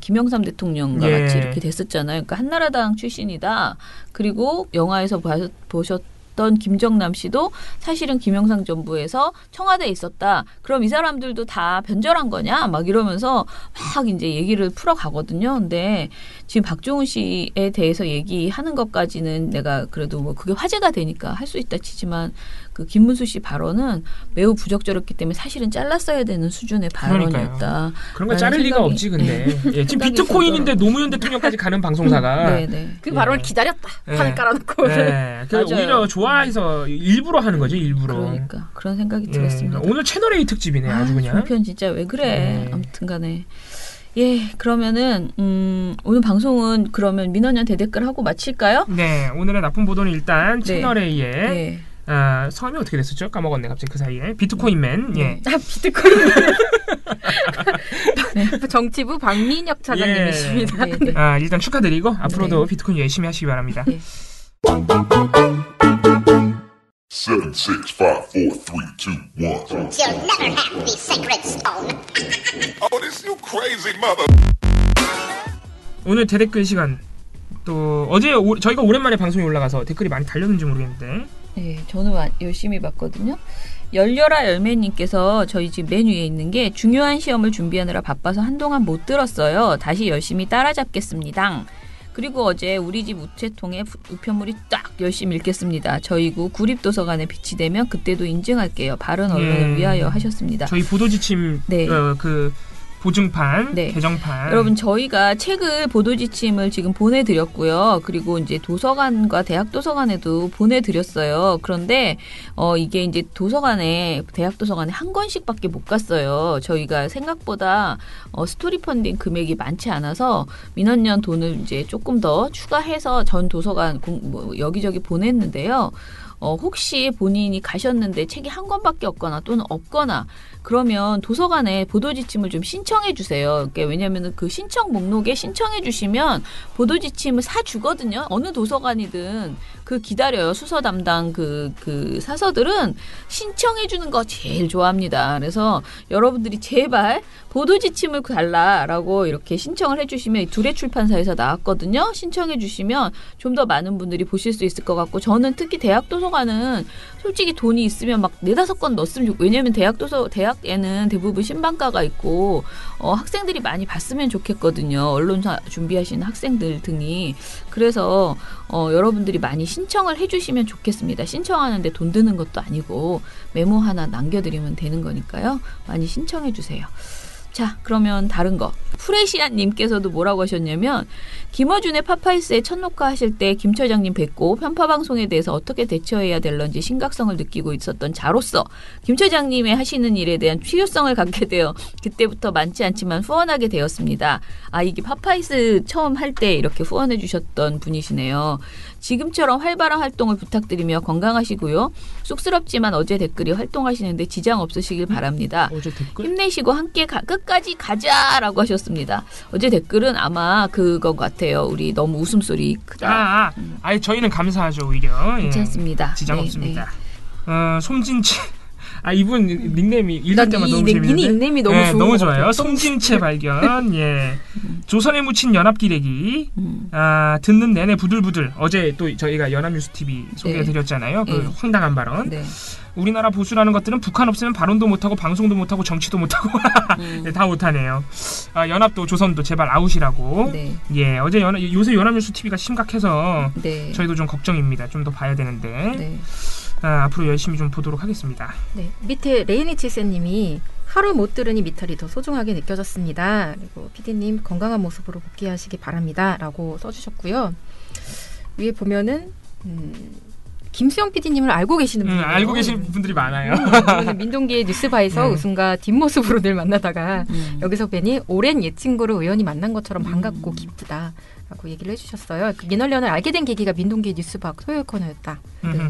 김영삼 대통령과 같이 이렇게 됐었잖아요. 그러니까 한나라당 출신이다. 그리고 영화에서 보셨던 김정남 씨도 사실은 김영삼 정부에서 청와대에 있었다. 그럼 이 사람들도 다 변절한 거냐? 막 이러면서 막 이제 얘기를 풀어가거든요. 근데 지금 박종훈 씨에 대해서 얘기하는 것까지는 내가 그래도 뭐 그게 화제가 되니까 할 수 있다 치지만 그 김문수 씨 발언은 매우 부적절했기 때문에 사실은 잘랐어야 되는 수준의 발언이었다. 그러니까요. 그런 거 자를 리가 없지 근데. 지금 비트코인인데 노무현 대통령까지 가는 방송사가. 그 발언을 기다렸다. 판을 깔아놓고. 오히려 좋아해서 일부러 하는 거죠. 일부러. 그러니까 그런 생각이 들었습니다. 오늘 채널A 특집이네 아주 그냥. 종편 진짜 왜 그래. 아무튼 간에. 그러면은 오늘 방송은 그러면 민원연 대댓글 하고 마칠까요? 네. 오늘의 나쁜 보도는 일단 채널A에 성함이 어떻게 됐었죠? 까먹었네 갑자기 그 사이에. 비트코인맨. 비트코인맨. 정치부 박민혁 차장님이십니다. 일단 축하드리고 앞으로도 비트코인 열심히 하시기 바랍니다. 7, 6, 5, 4, 3, 2, 1. You'll never have the sacred stone. Oh, this you crazy mother. 오늘 대댓글 시간. 또 어제 저희가 오랜만에 방송이 올라가서 댓글이 많이 달렸는지 모르겠는데. 네, 저는 열심히 봤거든요. 열려라 열매님께서 저희 지금 맨 위에 있는 게 중요한 시험을 준비하느라 바빠서 한동안 못 들었어요. 다시 열심히 따라잡겠습니다. 그리고 어제 우리 집 우체통에 우편물이 딱 열심히 읽겠습니다. 저희 구 구립도서관에 비치되면 그때도 인증할게요. 바른 언론을 위하여 하셨습니다. 저희 보도지침 네. 보증판, 네. 개정판. 여러분 저희가 책을 보도지침을 지금 보내드렸고요. 그리고 이제 도서관과 대학도서관에도 보내드렸어요. 그런데 이게 이제 도서관에 대학도서관에 한 권씩밖에 못 갔어요. 저희가 생각보다 스토리 펀딩 금액이 많지 않아서 민원연 돈을 이제 조금 더 추가해서 전 도서관 여기저기 보냈는데요. 혹시 본인이 가셨는데 책이 한 권밖에 없거나 또는 없거나 그러면 도서관에 보도지침을 좀 신청해 주세요. 그러니까 왜냐하면 그 신청 목록에 신청해 주시면 보도지침을 사주거든요. 어느 도서관이든 그 기다려요. 수서 담당 그 사서들은 신청해 주는 거 제일 좋아합니다. 그래서 여러분들이 제발 보도지침을 달라라고 이렇게 신청을 해주시면 둘의 출판사에서 나왔거든요. 신청해 주시면 좀 더 많은 분들이 보실 수 있을 것 같고 저는 특히 대학도서관은 솔직히 돈이 있으면 막 4-5권 넣었으면 좋고 왜냐하면 대학에는 대부분 신방가가 있고 학생들이 많이 봤으면 좋겠거든요. 언론사 준비하시는 학생들 등이. 그래서 여러분들이 많이 신청을 해주시면 좋겠습니다. 신청하는데 돈 드는 것도 아니고 메모 하나 남겨드리면 되는 거니까요. 많이 신청해 주세요. 자, 그러면 다른 거. 프레시안님께서도 뭐라고 하셨냐면 김어준의 파파이스에 첫 녹화하실 때 김 처장님 뵙고 편파방송에 대해서 어떻게 대처해야 될런지 심각성을 느끼고 있었던 자로서 김 처장님의 하시는 일에 대한 필요성을 갖게 되어 그때부터 많지 않지만 후원하게 되었습니다. 아, 이게 파파이스 처음 할 때 이렇게 후원해 주셨던 분이시네요. 지금처럼 활발한 활동을 부탁드리며 건강하시고요. 쑥스럽지만 어제 댓글이 활동하시는데 지장 없으시길 바랍니다. 어제 댓글? 힘내시고 함께 끝까지 가자라고 하셨습니다. 어제 댓글은 아마 그거 같아요. 우리 너무 웃음소리 크다. 아니 저희는 감사하죠 오히려. 괜찮습니다. 지장 네, 없습니다. 솜진채. 이분 닉네임이 읽을 때마다 너무 재밌는데. 닉네임이 너무 좋은 너무 좋아요. 솜진채 발견. 예. 조선에 묻힌 연합기레기. 듣는 내내 부들부들. 어제 또 저희가 연합뉴스TV 소개해드렸잖아요. 그 황당한 발언. 네. 우리나라 보수라는 것들은 북한 없으면 발언도 못하고 방송도 못하고 정치도 못하고 네, 다 못하네요. 연합도 조선도 제발 아웃이라고. 네. 예, 어제 요새 연합뉴스TV가 심각해서 네. 저희도 좀 걱정입니다. 좀 더 봐야 되는데. 네. 앞으로 열심히 좀 보도록 하겠습니다. 네, 밑에 레이니치세님이 하루 못 들으니 미탈이 더 소중하게 느껴졌습니다. 그리고 PD님 건강한 모습으로 복귀하시기 바랍니다. 라고 써주셨고요. 위에 보면은 김수영 PD님을 알고 계시는 분이에요. 알고 계시는 분들이 많아요. 민동기의 뉴스바에서 웃음과 뒷모습으로 늘 만나다가 여기서 뵈니 오랜 옛 친구를 우연히 만난 것처럼 반갑고 기쁘다. 라고 얘기를 해주셨어요. 그 민원련을 알게 된 계기가 민동기 뉴스박 토요일 코너였다.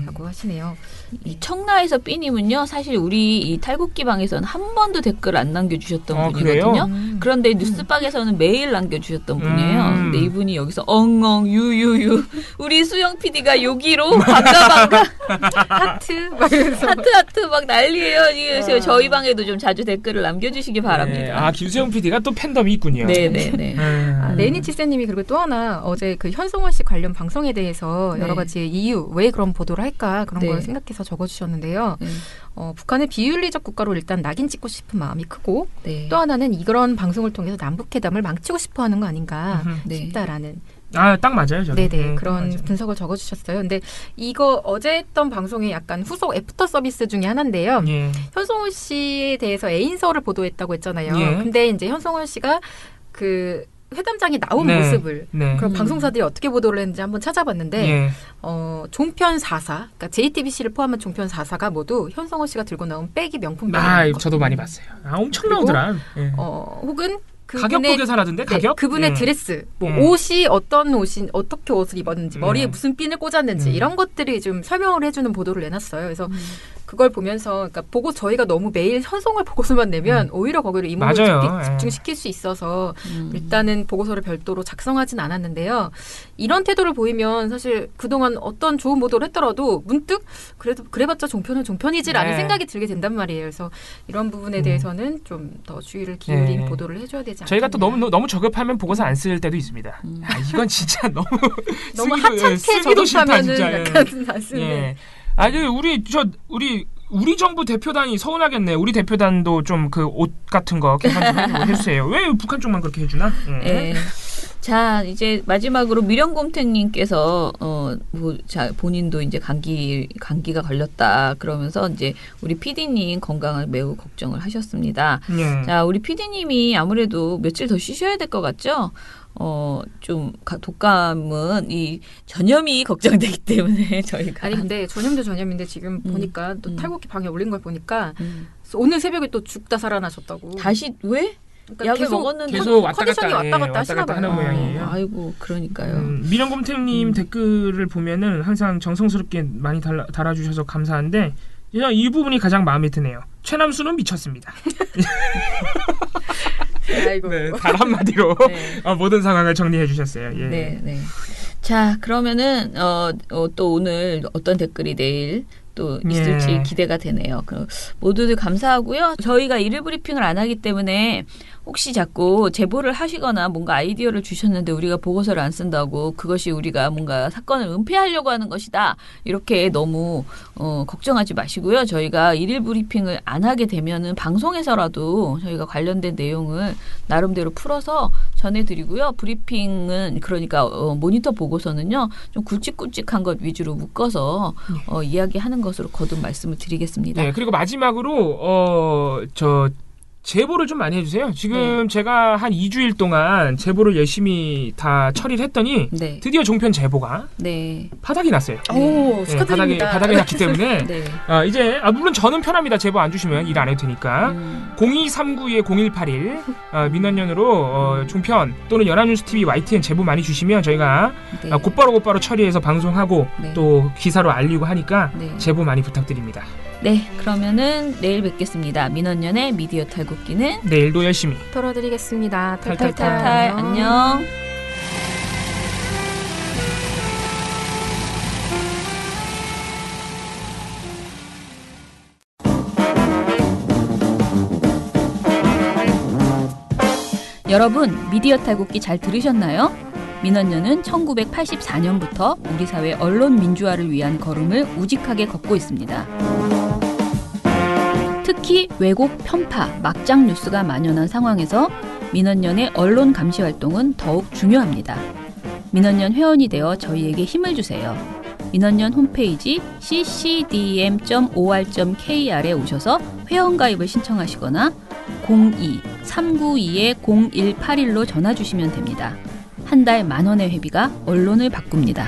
라고 하시네요. 이 청라에서 삐님은요. 사실 우리 이 탈곡기방에서는 한 번도 댓글 안 남겨주셨던 분이거든요. 그런데 뉴스박에서는 매일 남겨주셨던 분이에요. 근데 이분이 여기서 엉엉 유유유 우리 수영 PD가 여기로 반가 하트 하트 막 난리예요. 그래서 저희 방에도 좀 자주 댓글을 남겨주시기 바랍니다. 네. 김수영 PD가 또 팬덤이 있군요. 네네네. 레이니치세님이 그리고 또 하나 어제 그 현송월 씨 관련 방송에 대해서 여러 가지 이유 왜 그런 보도를 할까 그런 걸 생각해서 적어주셨는데요. 북한을 비윤리적 국가로 일단 낙인 찍고 싶은 마음이 크고 또 하나는 이런 방송을 통해서 남북회담을 망치고 싶어하는 거 아닌가 싶다라는. 딱 맞아요. 네네 그런 맞아요. 분석을 적어주셨어요. 근데 이거 어제 했던 방송의 약간 후속 애프터 서비스 중에 하나인데요. 현송월 씨에 대해서 애인서를 보도했다고 했잖아요. 근데 이제 현송월 씨가 그 회담장에 나온 모습을 그럼 방송사들이 어떻게 보도를 했는지 한번 찾아봤는데 종편 4사, 그러니까 JTBC를 포함한 종편 4사가 모두 현성호 씨가 들고 나온 백이 명품 백이 저도 많이 봤어요. 엄청 나오더라. 혹은 가격도 계산하던데 가격? 그분의 드레스, 옷이 어떤 옷이 어떻게 옷을 입었는지, 머리에 무슨 핀을 꽂았는지 이런 것들이 좀 설명을 해주는 보도를 내놨어요. 그래서 그걸 보면서, 그러니까 보고 저희가 너무 매일 현송월 보고서만 내면 오히려 거기로 이목을 집중시킬 수 있어서 일단은 보고서를 별도로 작성하진 않았는데요. 이런 태도를 보이면 사실 그동안 어떤 좋은 보도를 했더라도 문득 그래도 그래봤자 종편은 종편이지라는 생각이 들게 된단 말이에요. 그래서 이런 부분에 대해서는 좀 더 주의를 기울인 보도를 해줘야 되지 않겠냐. 저희가 또 너무 저급하면 보고서 안 쓸 때도 있습니다. 이건 진짜 너무 하찮게 저급하면은 약간 안 쓰는. 우리 정부 대표단이 서운하겠네. 우리 대표단도 좀 그 옷 같은 거 개선 좀 해주세요. 왜 북한 쪽만 그렇게 해주나? 자, 이제 마지막으로 미령곰탱님께서 본인도 이제 감기가 걸렸다 그러면서 이제 우리 PD님 건강을 매우 걱정을 하셨습니다. 자, 우리 PD님이 아무래도 며칠 더 쉬셔야 될 것 같죠? 좀 독감은 이 전염이 걱정되기 때문에 저희가 아니 근데 전염도 전염인데 지금 보니까 또 탈곡기 방에 올린 걸 보니까 오늘 새벽에 또 죽다 살아나셨다고. 다시 왜? 그러니까 약을 먹었는데 계속 컨디션이 왔다 갔다 하시나 봐요. 하는 모양이에요. 아이고 그러니까요. 미령곰탱님 댓글을 보면은 항상 정성스럽게 많이 달아주셔서 감사한데 이 부분이 가장 마음에 드네요. 최남수는 미쳤습니다. 아이고. 네, 단 한마디로 네. 모든 상황을 정리해 주셨어요. 예. 네, 네. 자, 그러면은 또 오늘 어떤 댓글이 내일 또 있을지 기대가 되네요. 모두들 감사하고요. 저희가 일일 브리핑을 안 하기 때문에 혹시 자꾸 제보를 하시거나 뭔가 아이디어를 주셨는데 우리가 보고서를 안 쓴다고 그것이 우리가 뭔가 사건을 은폐하려고 하는 것이다. 이렇게 너무 걱정하지 마시고요. 저희가 일일 브리핑을 안 하게 되면은 방송에서라도 저희가 관련된 내용을 나름대로 풀어서 전해드리고요. 브리핑은 그러니까 모니터 보고서는요. 좀 굵직굵직한 것 위주로 묶어서 이야기하는 것으로 거듭 말씀을 드리겠습니다. 네, 그리고 마지막으로 제보를 좀 많이 해주세요. 지금 제가 한 2주일 동안 제보를 열심히 다 처리를 했더니 드디어 종편 제보가 바닥이 났어요. 오, 축하드립니다. 바닥이 났기 때문에 이제 물론 저는 편합니다. 제보 안 주시면 일 안 해도 되니까 0239-0181 민원연으로 종편 또는 연합뉴스TV YTN 제보 많이 주시면 저희가 곧바로 처리해서 방송하고 또 기사로 알리고 하니까 제보 많이 부탁드립니다. 네, 그러면은 내일 뵙겠습니다. 민원연의 미디어 탈곡기는 내일도 열심히 털어드리겠습니다. 탈탈탈. 안녕. 여러분, 미디어 탈곡기 잘 들으셨나요? 민원연은 1984년부터 우리 사회 언론 민주화를 위한 걸음을 우직하게 걷고 있습니다. 특히 왜곡, 편파, 막장 뉴스가 만연한 상황에서 민원연의 언론 감시 활동은 더욱 중요합니다. 민원연 회원이 되어 저희에게 힘을 주세요. 민원연 홈페이지 ccdm.or.kr에 오셔서 회원가입을 신청하시거나 02-392-0181로 전화 주시면 됩니다. 한 달 10,000원의 회비가 언론을 바꿉니다.